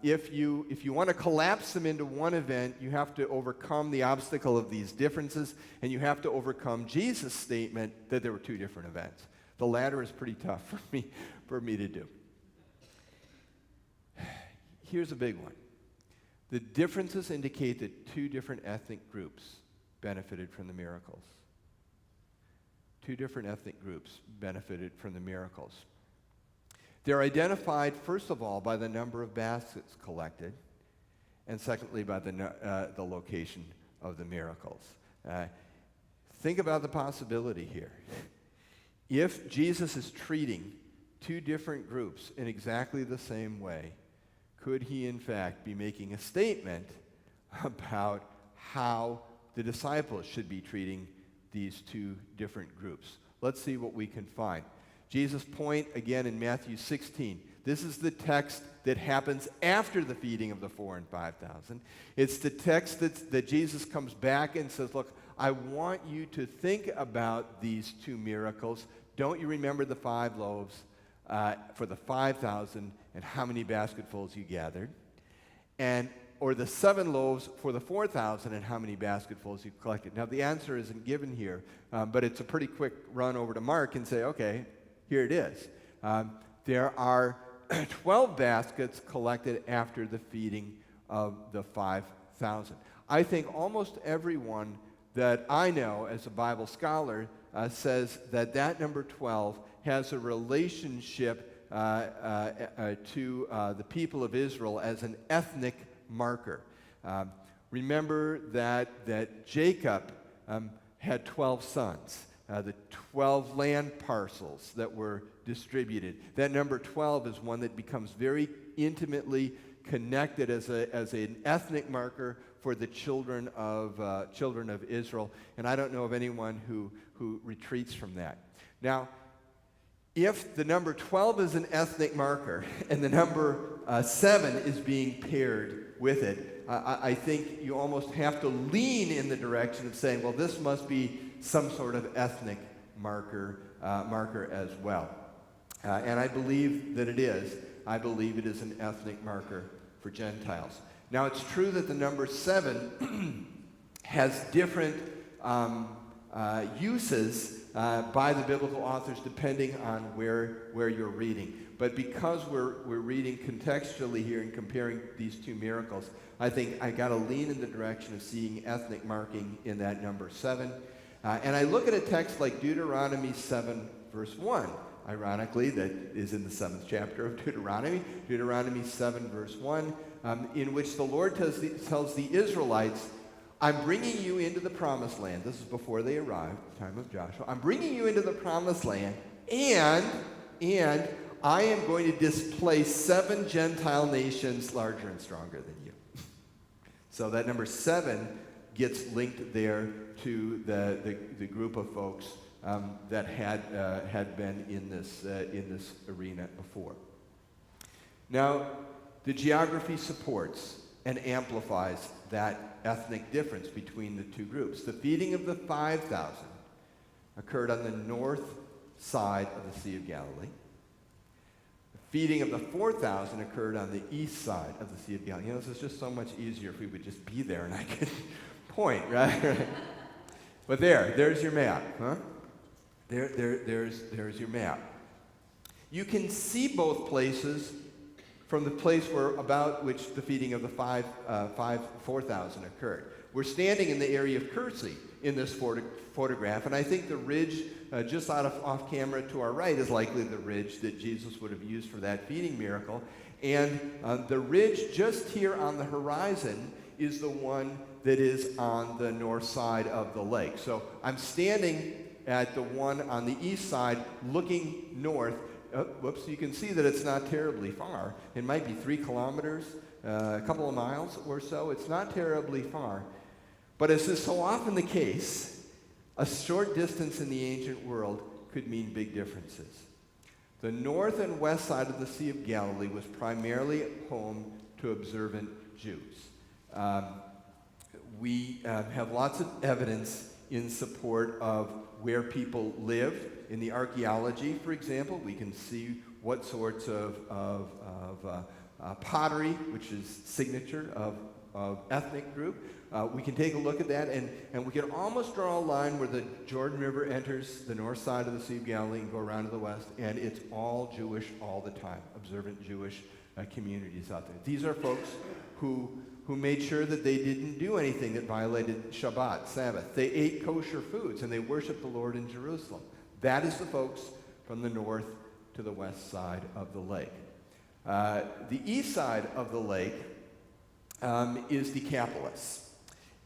if you want to collapse them into one event, you have to overcome the obstacle of these differences, and you have to overcome Jesus' statement that there were two different events. The latter is pretty tough for me to do. Here's a big one. The differences indicate that two different ethnic groups benefited from the miracles. Two different ethnic groups benefited from the miracles. They're identified, first of all, by the number of baskets collected, and secondly, by the location of the miracles. Think about the possibility here. If Jesus is treating two different groups in exactly the same way, could he, in fact, be making a statement about how the disciples should be treating these two different groups? Let's see what we can find. Jesus' point, again, in Matthew 16. This is the text that happens after the feeding of the 4,000 and 5,000. It's the text that Jesus comes back and says, look, I want you to think about these two miracles. Don't you remember the 5 loaves for the 5,000 and how many basketfuls you gathered? Or the 7 loaves for the 4,000 and how many basketfuls you collected? Now, the answer isn't given here, but it's a pretty quick run over to Mark and say, okay, here it is. There are 12 baskets collected after the feeding of the 5,000. I think almost everyone that I know as a Bible scholar says that number 12 has a relationship to the people of Israel as an ethnic marker. Remember that Jacob had 12 sons, the 12 land parcels that were distributed. That number 12 is one that becomes very intimately connected as an ethnic marker for the children of Israel. And I don't know of anyone who retreats from that. Now, if the number 12 is an ethnic marker and the number 7 is being paired with it, I think you almost have to lean in the direction of saying, well, this must be some sort of ethnic marker as well. And I believe that it is. I believe it is an ethnic marker for Gentiles. Now, it's true that the number 7 has different uses by the biblical authors depending on where you're reading. But because we're reading contextually here and comparing these two miracles, I think I got to lean in the direction of seeing ethnic marking in that number 7. And I look at a text like Deuteronomy 7, verse 1. Ironically, that is in the 7th chapter of Deuteronomy. Deuteronomy 7, verse 1, in which the Lord tells the Israelites, I'm bringing you into the promised land. This is before they arrived, the time of Joshua. I'm bringing you into the promised land, and I am going to displace 7 Gentile nations larger and stronger than you. So that number 7 gets linked there to the group of folks that had been in this arena before. Now, the geography supports and amplifies that ethnic difference between the two groups. The feeding of the 5,000 occurred on the north side of the Sea of Galilee. The feeding of the 4,000 occurred on the east side of the Sea of Galilee. You know, this is just so much easier if we would just be there and I could point, right? But there's your map, huh? There's your map. You can see both places from the place about which the feeding of the 4,000 occurred. We're standing in the area of Kersey in this photograph, and I think the ridge just off camera to our right is likely the ridge that Jesus would have used for that feeding miracle. And the ridge just here on the horizon is the one that is on the north side of the lake. So I'm standing at the one on the east side looking north. Whoops, you can see that it's not terribly far. It might be 3 kilometers, a couple of miles or so. It's not terribly far. But as is so often the case, a short distance in the ancient world could mean big differences. The north and west side of the Sea of Galilee was primarily home to observant Jews. We have lots of evidence in support of where people lived. In the archaeology, for example, we can see what sorts of pottery, which is signature of ethnic group. We can take a look at that, and we can almost draw a line where the Jordan River enters the north side of the Sea of Galilee and go around to the west, and it's all Jewish all the time, observant Jewish communities out there. These are folks who made sure that they didn't do anything that violated Shabbat, Sabbath. They ate kosher foods, and they worshiped the Lord in Jerusalem. That is the folks from the north to the west side of the lake. The east side of the lake is Decapolis.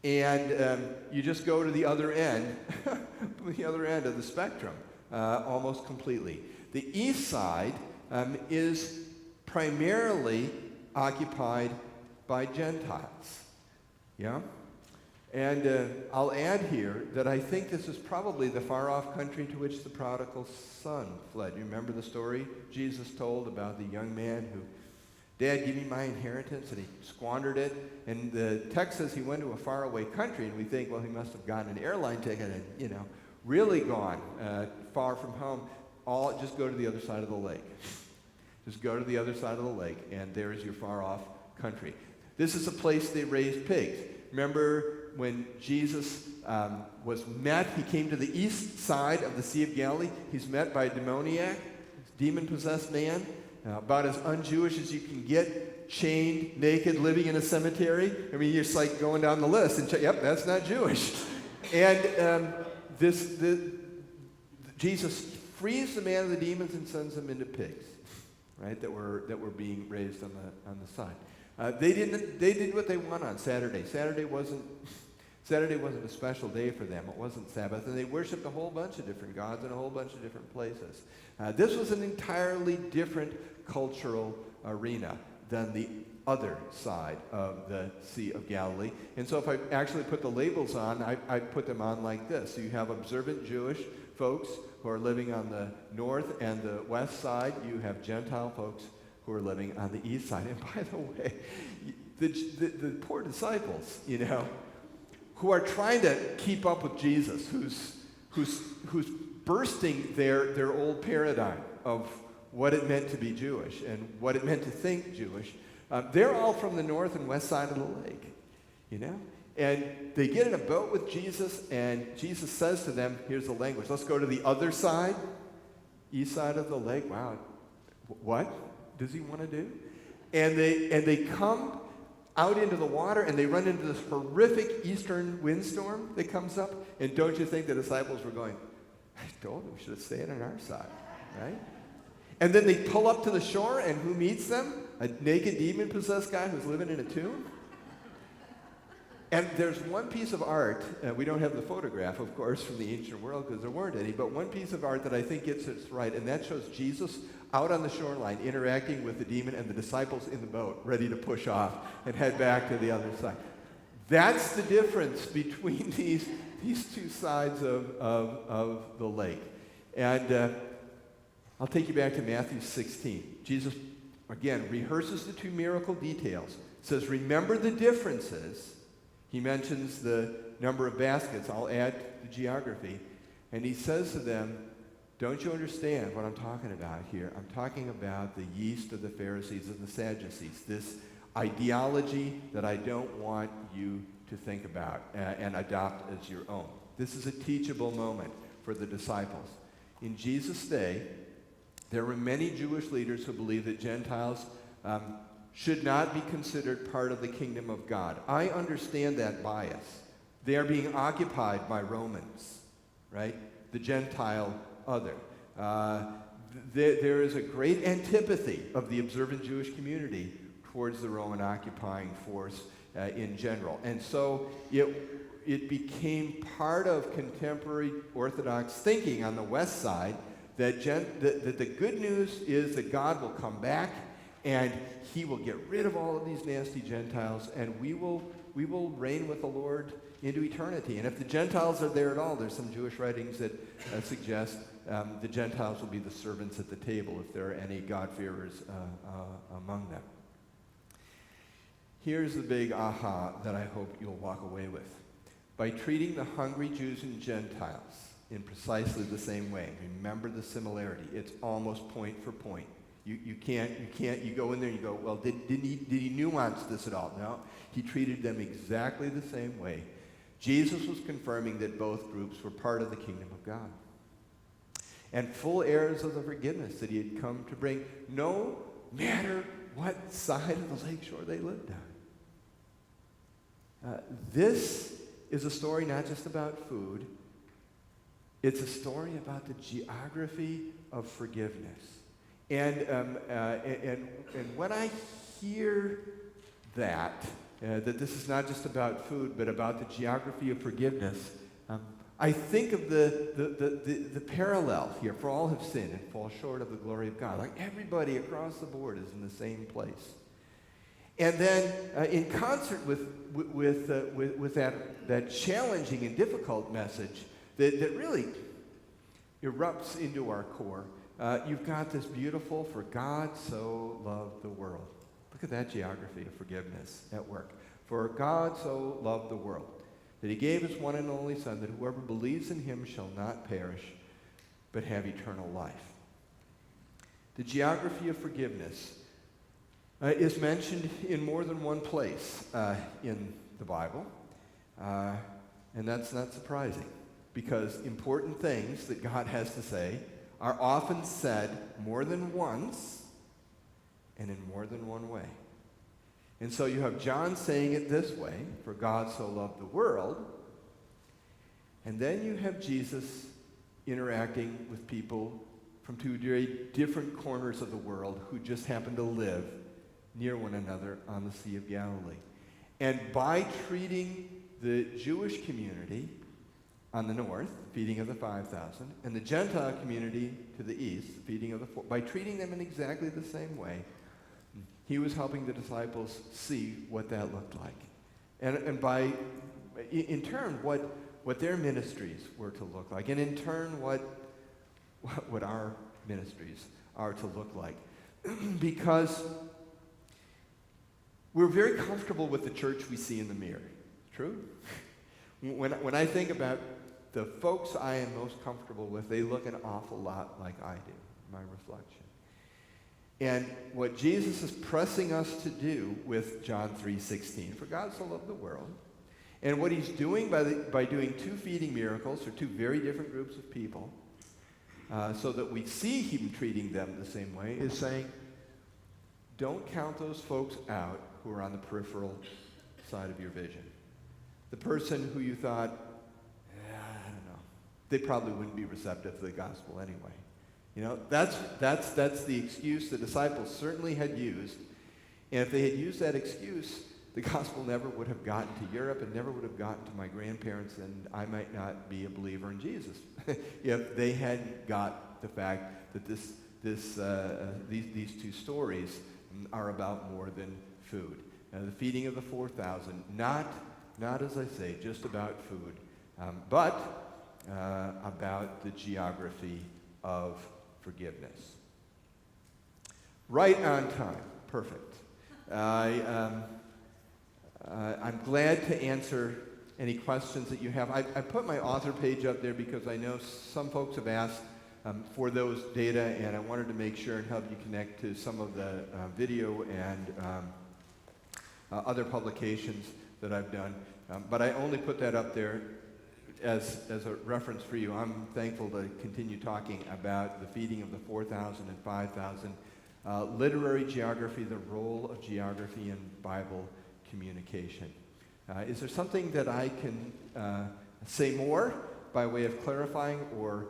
And you just go to the other end, the other end of the spectrum, almost completely. The east side is primarily occupied by Gentiles. Yeah? And I'll add here that I think this is probably the far-off country to which the prodigal son fled. You remember the story Jesus told about the young man who, Dad, give me my inheritance, and he squandered it. And the text says he went to a faraway country, and we think, well, he must have gotten an airline ticket and, really gone far from home. Just go to the other side of the lake. Just go to the other side of the lake, and there's your far-off country. This is a place they raised pigs. Remember when Jesus was met, he came to the east side of the Sea of Galilee. He's met by a demoniac, demon-possessed man, about as un-Jewish as you can get, chained, naked, living in a cemetery. I mean, you're just like going down the list and yep, that's not Jewish. And Jesus frees the man of the demons and sends them into pigs, right? That were being raised on the side. They did what they want on Saturday. Saturday wasn't a special day for them. It wasn't Sabbath. And they worshiped a whole bunch of different gods in a whole bunch of different places. This was an entirely different cultural arena than the other side of the Sea of Galilee. And so if I actually put the labels on, I put them on like this. So you have observant Jewish folks who are living on the north and the west side. You have Gentile folks who are living on the east side. And by the way, the poor disciples, who are trying to keep up with Jesus, who's bursting their old paradigm of what it meant to be Jewish and what it meant to think Jewish. They're all from the north and west side of the lake, And they get in a boat with Jesus, and Jesus says to them, here's the language, let's go to the other side, east side of the lake. Wow, what does he want to do? And they come out into the water, and they run into this horrific eastern windstorm that comes up. And don't you think the disciples were going, I told them we should have stayed on our side, right? And then they pull up to the shore, and who meets them? A naked demon-possessed guy who's living in a tomb. And there's one piece of art, we don't have the photograph, of course, from the ancient world because there weren't any, but one piece of art that I think gets it right, and that shows Jesus out on the shoreline interacting with the demon and the disciples in the boat, ready to push off and head back to the other side. That's the difference between these two sides of the lake. And I'll take you back to Matthew 16. Jesus, again, rehearses the two miracle details. Says, remember the differences. He mentions the number of baskets. I'll add the geography. And he says to them, don't you understand what I'm talking about here? I'm talking about the yeast of the Pharisees and the Sadducees, this ideology that I don't want you to think about and adopt as your own. This is a teachable moment for the disciples. In Jesus' day, there were many Jewish leaders who believed that Gentiles should not be considered part of the kingdom of God. I understand that bias. They are being occupied by Romans, right? The Gentile other. There is a great antipathy of the observant Jewish community towards the Roman occupying force in general. And so it became part of contemporary Orthodox thinking on the west side that the good news is that God will come back and he will get rid of all of these nasty Gentiles, and we will reign with the Lord into eternity. And if the Gentiles are there at all, there's some Jewish writings that suggest the Gentiles will be the servants at the table if there are any God-fearers among them. Here's the big aha that I hope you'll walk away with. By treating the hungry Jews and Gentiles in precisely the same way, remember the similarity. It's almost point for point. You can't, you go in there and you go, well, did he nuance this at all? No, he treated them exactly the same way. Jesus was confirming that both groups were part of the kingdom of God and full heirs of the forgiveness that he had come to bring, no matter what side of the lakeshore they lived on. This is a story not just about food. It's a story about the geography of forgiveness. And when I hear that this is not just about food, but about the geography of forgiveness, I think of the parallel here. For all have sinned and fall short of the glory of God. Like everybody across the board is in the same place. And then in concert with that challenging and difficult message that really erupts into our core, you've got this beautiful, for God so loved the world. Look at that geography of forgiveness at work. For God so loved the world, that he gave his one and only Son, that whoever believes in him shall not perish, but have eternal life. The geography of forgiveness is mentioned in more than one place in the Bible, and that's not surprising, because important things that God has to say are often said more than once and in more than one way. And so you have John saying it this way, for God so loved the world, and then you have Jesus interacting with people from two very different corners of the world who just happen to live near one another on the Sea of Galilee. And by treating the Jewish community on the north, feeding of the 5,000, and the Gentile community to the east, feeding of the 4,000, by treating them in exactly the same way, he was helping the disciples see what that looked like. And by, in turn, what their ministries were to look like. And in turn, what our ministries are to look like. Because we're very comfortable with the church we see in the mirror. True? When I think about the folks I am most comfortable with, they look an awful lot like I do, my reflection. And what Jesus is pressing us to do with John 3:16, for God so loved the world, and what he's doing by doing two feeding miracles for two very different groups of people, so that we see him treating them the same way, is saying, don't count those folks out who are on the peripheral side of your vision. The person who you thought, I don't know, they probably wouldn't be receptive to the gospel anyway. You know, that's the excuse the disciples certainly had used. And if they had used that excuse, the gospel never would have gotten to Europe and never would have gotten to my grandparents, and I might not be a believer in Jesus if they hadn't got the fact that these two stories are about more than food. The feeding of the 4,000, not as I say, just about food, but about the geography of forgiveness. Right on time. Perfect. I'm glad to answer any questions that you have. I put my author page up there because I know some folks have asked for those data, and I wanted to make sure and help you connect to some of the video and other publications that I've done. But I only put that up there as a reference for you. I'm thankful to continue talking about the feeding of the 4,000 and 5,000. Literary geography, the role of geography in Bible communication. Is there something that I can say more by way of clarifying, or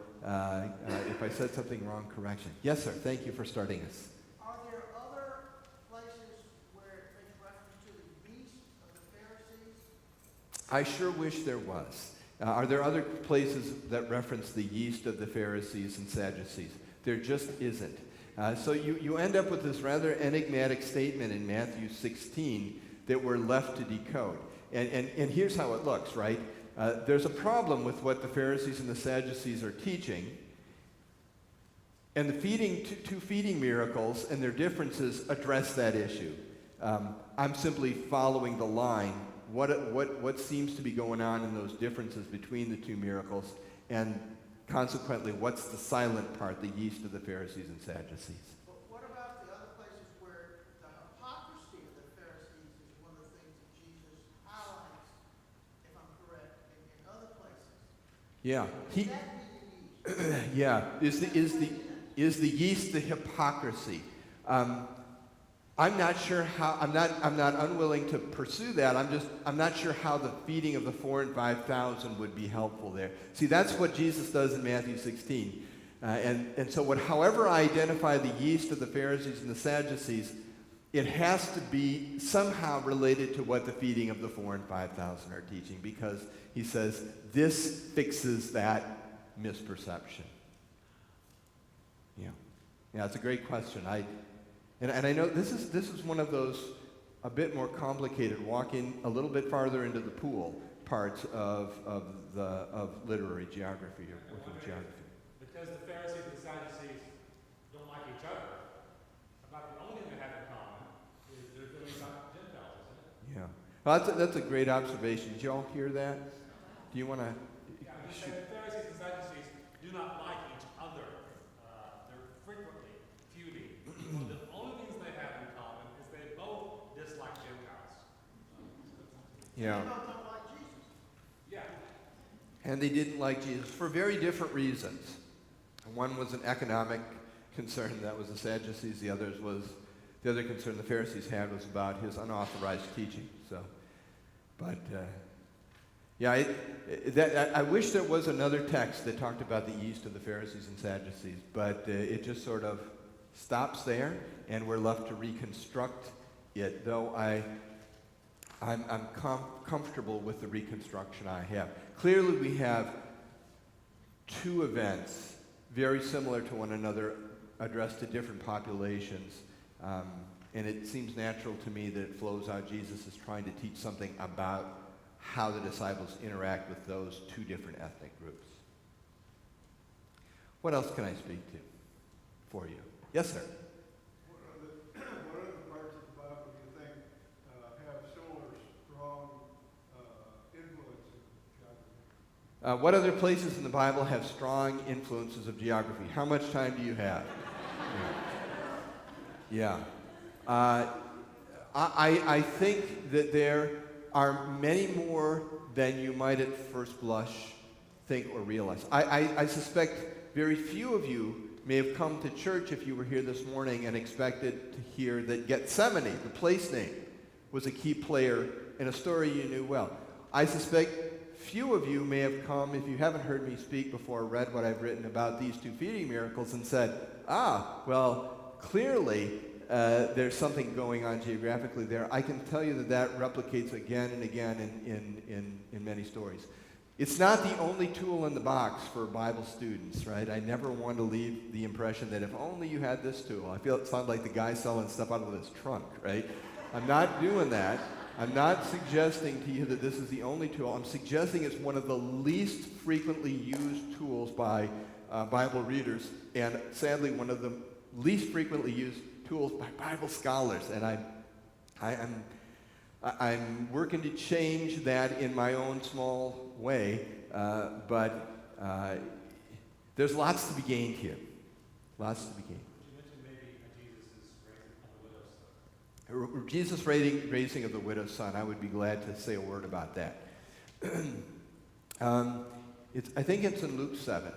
if I said something wrong, correction? Yes, sir. Thank you for starting us. Are there other places where it makes reference to the yeast of the Pharisees? I sure wish there was. Are there other places that reference the yeast of the Pharisees and Sadducees? There just isn't. So you end up with this rather enigmatic statement in Matthew 16 that we're left to decode. And here's how it looks, right? There's a problem with what the Pharisees and the Sadducees are teaching, and the two feeding miracles and their differences address that issue. I'm simply following the line. What seems to be going on in those differences between the two miracles, and consequently, what's the silent part, the yeast of the Pharisees and Sadducees? But what about the other places where the hypocrisy of the Pharisees is one of the things that Jesus highlights, if I'm correct, in other places? Yeah. Would that be the yeast? Yeah. Is the yeast the hypocrisy? I'm not sure how. I'm not unwilling to pursue that. I'm not sure how the feeding of the 4,000 and 5,000 would be helpful there. See, that's what Jesus does in Matthew 16, and so however I identify the yeast of the Pharisees and the Sadducees, it has to be somehow related to what the feeding of the 4,000 and 5,000 are teaching, because he says this fixes that misperception. Yeah, it's a great question. And I know this is one of those a bit more complicated, walking a little bit farther into the pool parts of literary geography or working geography. Because the Pharisees and the Sadducees don't like each other. About the only thing they have in common is they're doing about Gentiles, isn't it? Yeah. Well, that's a great observation. Did you all hear that? Do you want to? Yeah, I'm just saying the Pharisees and Sadducees do not like each other. They're frequently feuding. One of the only things they have in common is they both dislike Gentiles. Yeah. They both don't like Jesus. Yeah. And they didn't like Jesus for very different reasons. One was an economic concern, that was the Sadducees. The other concern the Pharisees had was about his unauthorized teaching. So, but yeah, I wish there was another text that talked about the yeast of the Pharisees and Sadducees, but it just sort of stops there, and we're left to reconstruct it. Though I'm comfortable with the reconstruction I have. Clearly, we have two events very similar to one another, addressed to different populations, and it seems natural to me that it flows out. Jesus is trying to teach something about how the disciples interact with those two different ethnic groups. What else can I speak to for you? Yes, sir. What other parts of the Bible do you think have similar strong influence in geography? What other places in the Bible have strong influences of geography? How much time do you have? Yeah. I think that there are many more than you might at first blush think or realize. I suspect very few of you may have come to church if you were here this morning and expected to hear that Gethsemane, the place name, was a key player in a story you knew well. I suspect few of you may have come, if you haven't heard me speak before, read what I've written about these two feeding miracles and said, well, clearly there's something going on geographically there. I can tell you that that replicates again and again in many stories. It's not the only tool in the box for Bible students, right? I never want to leave the impression that if only you had this tool. I feel it sounds like the guy selling stuff out of his trunk, right? I'm not doing that. I'm not suggesting to you that this is the only tool. I'm suggesting it's one of the least frequently used tools by Bible readers, and sadly one of the least frequently used tools by Bible scholars. And I'm working to change that in my own small way, but there's lots to be gained here. Lots to be gained. You mentioned maybe Jesus' raising of the widow's son. I would be glad to say a word about that. I think it's in Luke 7.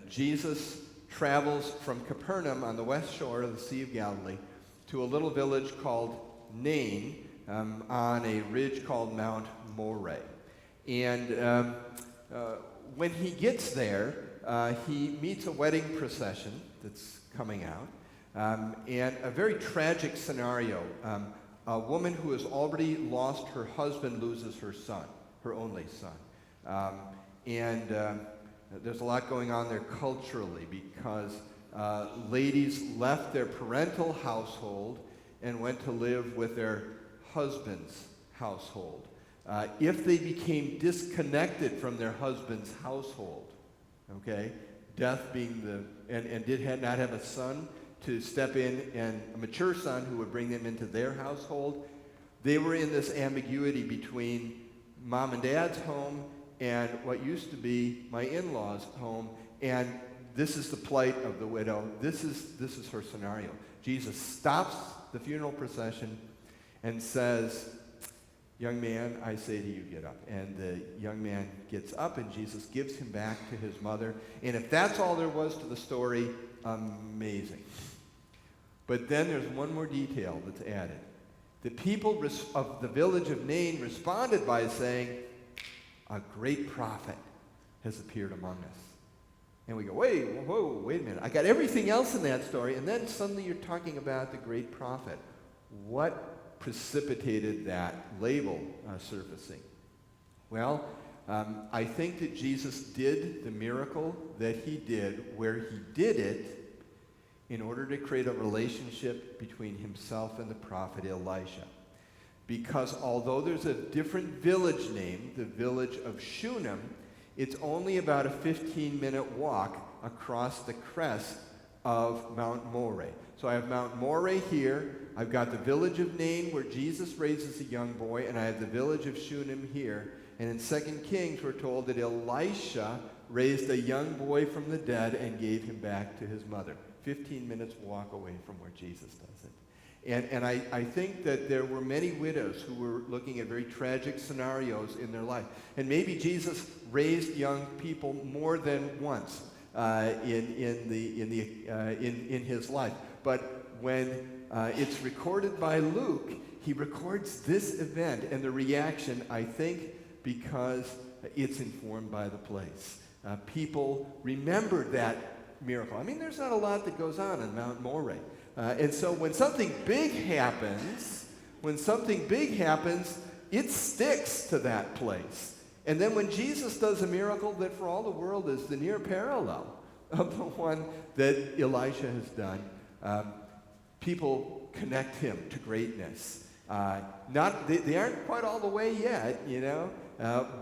Jesus travels from Capernaum on the west shore of the Sea of Galilee to a little village called Nain on a ridge called Mount Moreh. And when he gets there, he meets a wedding procession that's coming out, and a very tragic scenario. A woman who has already lost her husband loses her son, her only son. There's a lot going on there culturally because ladies left their parental household and went to live with their husband's household. If they became disconnected from their husband's household, okay, death being had not have a son to step in, and a mature son who would bring them into their household, they were in this ambiguity between mom and dad's home and what used to be my in-laws' home, and this is the plight of the widow. This is her scenario. Jesus stops the funeral procession and says, "Young man, I say to you, get up." And the young man gets up, and Jesus gives him back to his mother. And if that's all there was to the story, amazing. But then there's one more detail that's added. The people of the village of Nain responded by saying, "A great prophet has appeared among us." And we go, wait a minute. I got everything else in that story, and then suddenly you're talking about the great prophet. What precipitated that label surfacing? Well, I think that Jesus did the miracle that he did where he did it in order to create a relationship between himself and the prophet Elisha. Because although there's a different village name, the village of Shunem, it's only about a 15-minute walk across the crest of Mount Moreh. So I have Mount Moreh here, I've got the village of Nain where Jesus raises a young boy, and I have the village of Shunem here. And in 2 Kings, we're told that Elisha raised a young boy from the dead and gave him back to his mother. 15 minutes walk away from where Jesus does it. And I think that there were many widows who were looking at very tragic scenarios in their life. And maybe Jesus raised young people more than once in his life. But when it's recorded by Luke, he records this event and the reaction, I think, because it's informed by the place. People remembered that miracle. I mean, there's not a lot that goes on in Mount Moreh. And so when something big happens, it sticks to that place. And then when Jesus does a miracle that for all the world is the near parallel of the one that Elisha has done, people connect him to greatness. They aren't quite all the way yet,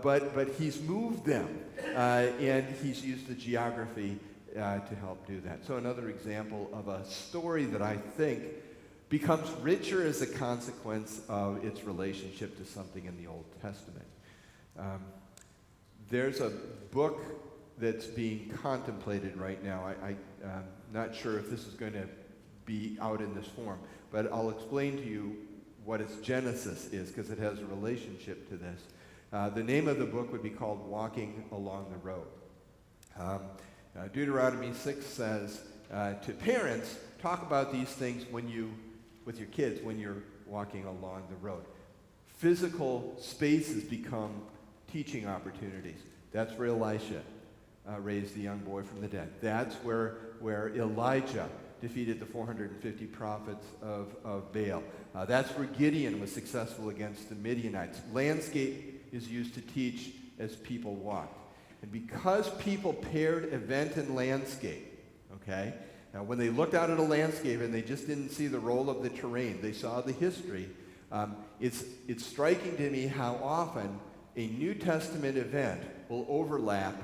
but he's moved them, and he's used the geography to help do that. So another example of a story that I think becomes richer as a consequence of its relationship to something in the Old Testament. There's a book that's being contemplated right now. I'm not sure if this is going to be out in this form, but I'll explain to you what its genesis is, because it has a relationship to this. The name of the book would be called Walking Along the Road. Deuteronomy 6 says to parents, talk about these things with your kids when you're walking along the road. Physical spaces become teaching opportunities. That's where Elisha raised the young boy from the dead. That's where Elijah defeated the 450 prophets of Baal. That's where Gideon was successful against the Midianites. Landscape is used to teach as people walked. And because people paired event and landscape, okay, now when they looked out at a landscape and they just didn't see the role of the terrain, they saw the history, it's striking to me how often a New Testament event will overlap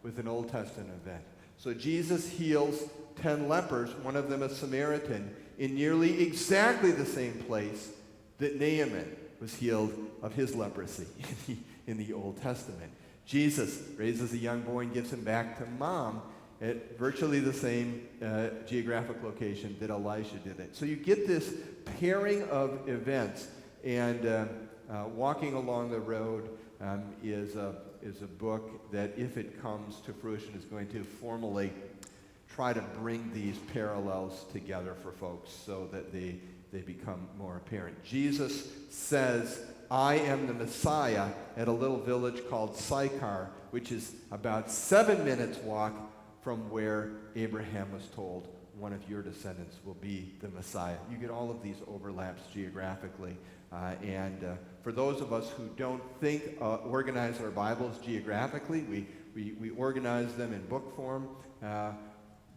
with an Old Testament event. So Jesus heals 10 lepers, one of them a Samaritan, in nearly exactly the same place that Naaman was healed of his leprosy in the Old Testament. Jesus raises a young boy and gives him back to mom at virtually the same geographic location that Elisha did it. So you get this pairing of events, and Walking Along the Road is a book that, if it comes to fruition, is going to formally try to bring these parallels together for folks so that they become more apparent. Jesus says, I am the Messiah, at a little village called Sychar, which is about 7 minutes walk from where Abraham was told, one of your descendants will be the Messiah. You get all of these overlaps geographically. And for those of us who don't organize our Bibles geographically, we organize them in book form.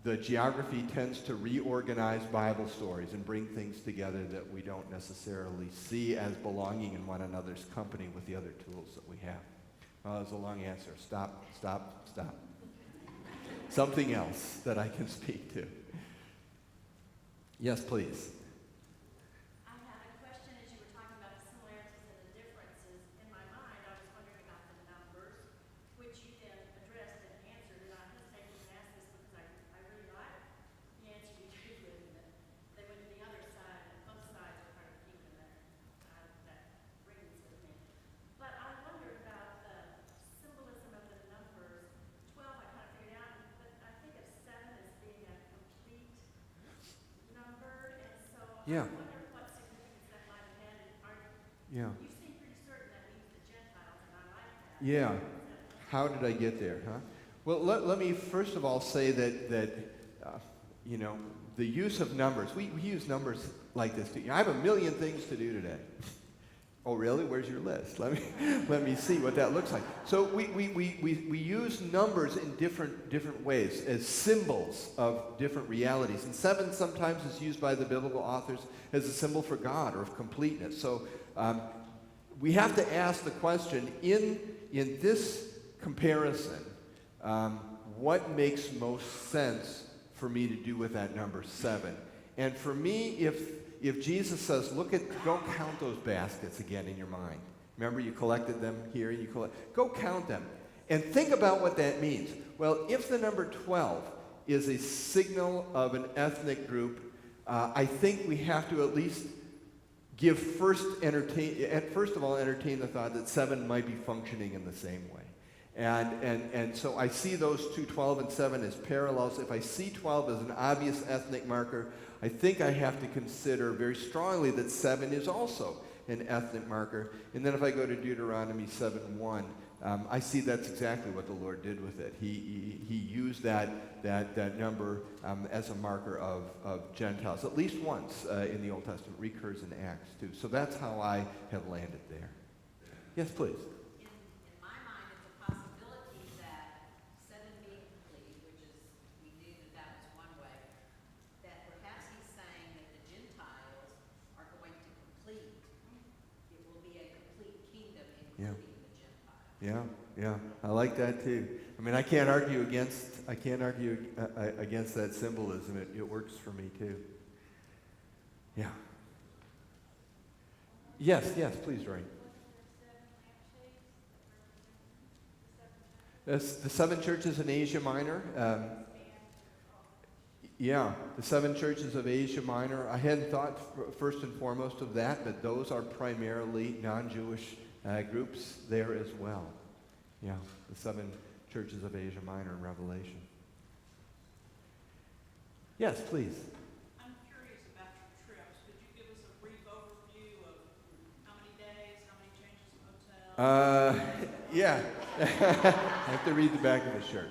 The geography tends to reorganize Bible stories and bring things together that we don't necessarily see as belonging in one another's company with the other tools that we have. Well, that's a long answer. Stop. Something else that I can speak to. Yes, please. I had a question as you were talking about the similarities and the differences. In my mind, I was wondering about the numbers, which you then addressed and answered. And I hesitated to ask this because I really like the answer you gave with that they went to the other side, and both sides are part of the kingdom. That rings with me. But I wondered about the symbolism of the numbers. 12 I kind of figured out, but I think of 7 as being a complete number, and so Yeah. I wonder what significance that might have had. Yeah. You seem pretty certain that means the Gentiles, and I like that. Yeah. How did I get there, huh? Well, let me first of all say that the use of numbers, we use numbers like this too. I have a million things to do today. Oh, really? Where's your list? Let me see what that looks like. So we use numbers in different ways as symbols of different realities. And 7 sometimes is used by the biblical authors as a symbol for God or of completeness. So we have to ask the question, in this comparison, what makes most sense for me to do with that number 7? And for me, if Jesus says, go count those baskets again in your mind. Remember, you collected them here, go count them. And think about what that means. Well, if the number 12 is a signal of an ethnic group, I think we have to at least first of all entertain the thought that 7 might be functioning in the same way. And so I see those two, 12 and 7, as parallels. If I see 12 as an obvious ethnic marker, I think I have to consider very strongly that 7 is also an ethnic marker. And then if I go to Deuteronomy 7:1, I see that's exactly what the Lord did with it. He used that number as a marker of Gentiles. At least once in the Old Testament, recurs in Acts too. So that's how I have landed there. Yes, please. In my mind, it's a possibility that 7 being complete, which is, we knew that was one way, that perhaps he's saying that the Gentiles are going to complete, it will be a complete kingdom, including the Gentiles. Yeah, I like that too. I mean, I can't argue against that symbolism. It works for me too. Yeah. Yes, please, Ray. The 7 churches in Asia Minor. The 7 churches of Asia Minor. I hadn't thought first and foremost of that, but those are primarily non-Jewish groups there as well. Yeah, the 7 churches of Asia Minor in Revelation. Yes, please. I'm curious about your trips. Could you give us a brief overview of how many days, how many changes of hotel? Yeah. I have to read the back of the shirt.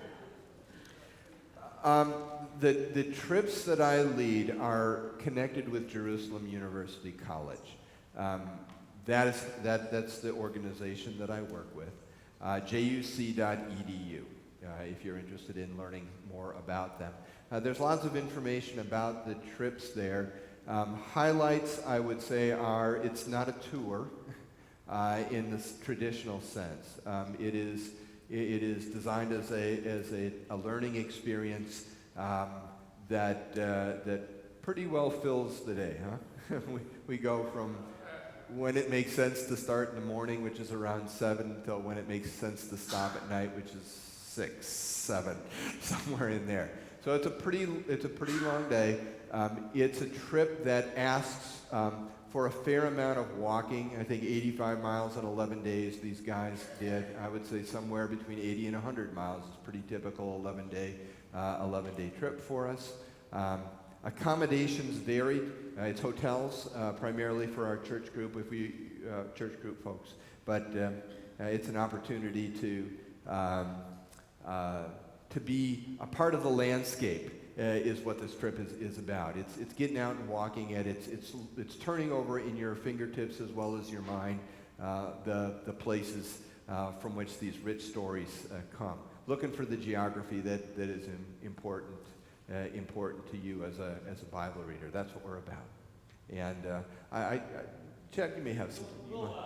The trips that I lead are connected with Jerusalem University College. That's the organization that I work with, juc.edu, if you're interested in learning more about them. There's lots of information about the trips there. Highlights, I would say, are it's not a tour in the traditional sense. It is designed as a learning experience that pretty well fills the day, huh? we go from when it makes sense to start in the morning, which is around 7, until when it makes sense to stop at night, which is 6, 7, somewhere in there. So it's a pretty long day. It's a trip that asks for a fair amount of walking. I think 85 miles in 11 days these guys did. I would say somewhere between 80 and 100 miles is pretty typical 11-day trip for us. Accommodations varied. It's hotels primarily for our church group, church group folks, but it's an opportunity to be a part of the landscape. Is what this trip is about. It's getting out and walking it. It's turning over in your fingertips as well as your mind the places from which these rich stories come. Looking for the geography that is important to you as a Bible reader. That's what we're about. And Chuck, you may have some. Once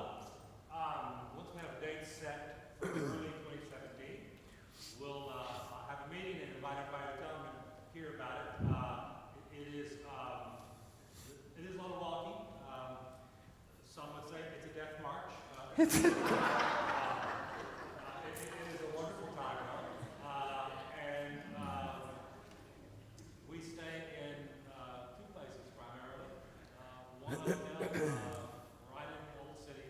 we have a date set for early 2017, we'll have a meeting and invite everybody to come and hear about it. It is a lot of walking. Some would say it's a death march. It is a wonderful time, and we stay in 2 places primarily. One of them right in the old city,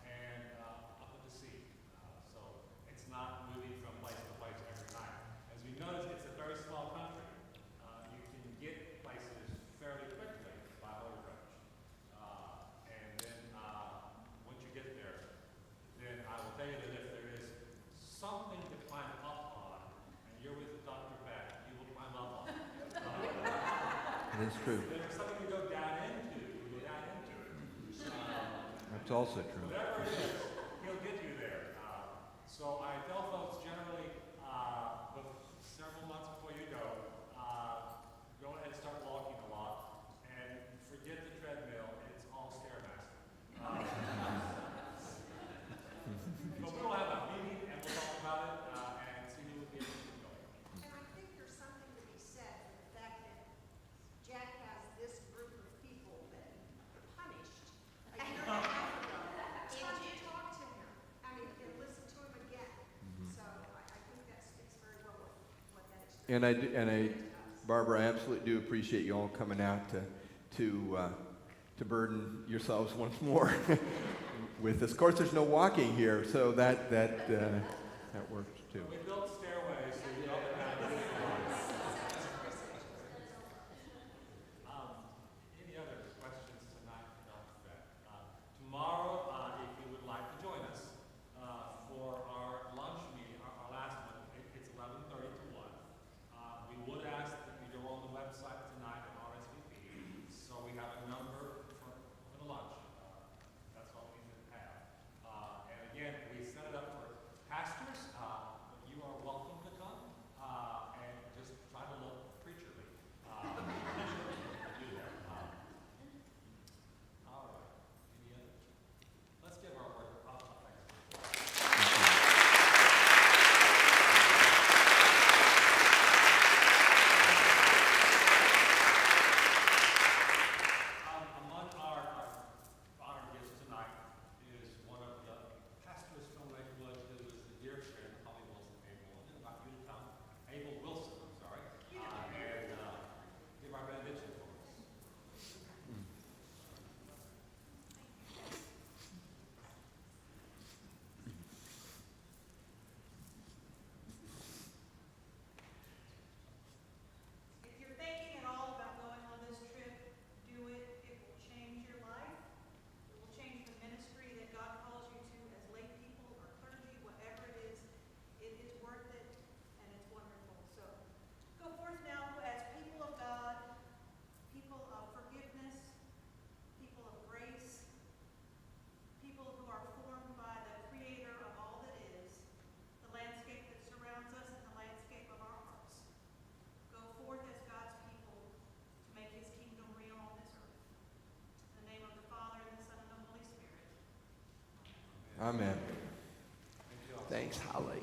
and up at the sea. So it's not moving from place to place every time. As we notice, it's a very small country. You can get places fairly quickly by boat approach. And then once you get there, then I will tell you that if there is something to climb up on, and you're with Dr. Beck, you will climb up on it. It is true. If there's something to go down into, you go down into it. That's also true. Whatever it is, he'll get you there. So I tell folks generally, several months before you go ahead and start walking a lot, and forget the treadmill. It's all Stairmaster. But we'll have a meeting and we'll talk about it and see who will be able to keep going. And I think there's something to be said for the fact that Jack has this group of people that punished a year and a half ago. And you talk to him, I mean, and listen to him again. So I think that speaks very well with what that experience And I, Barbara, I absolutely do appreciate you all coming out to burden yourselves once more with this. Of course, there's no walking here, so that works too. We built stairways so you don't have to. Any other questions tonight for Dr. Beck? Tomorrow, if you would like to join us for our lunch meeting, our last one, it's 11:30 to 1. We would ask that you go on the website tonight at RSVP, so we have a number for the lunch. That's all we should have. And again, we set it up for pastors. Amen. Thanks, Holly.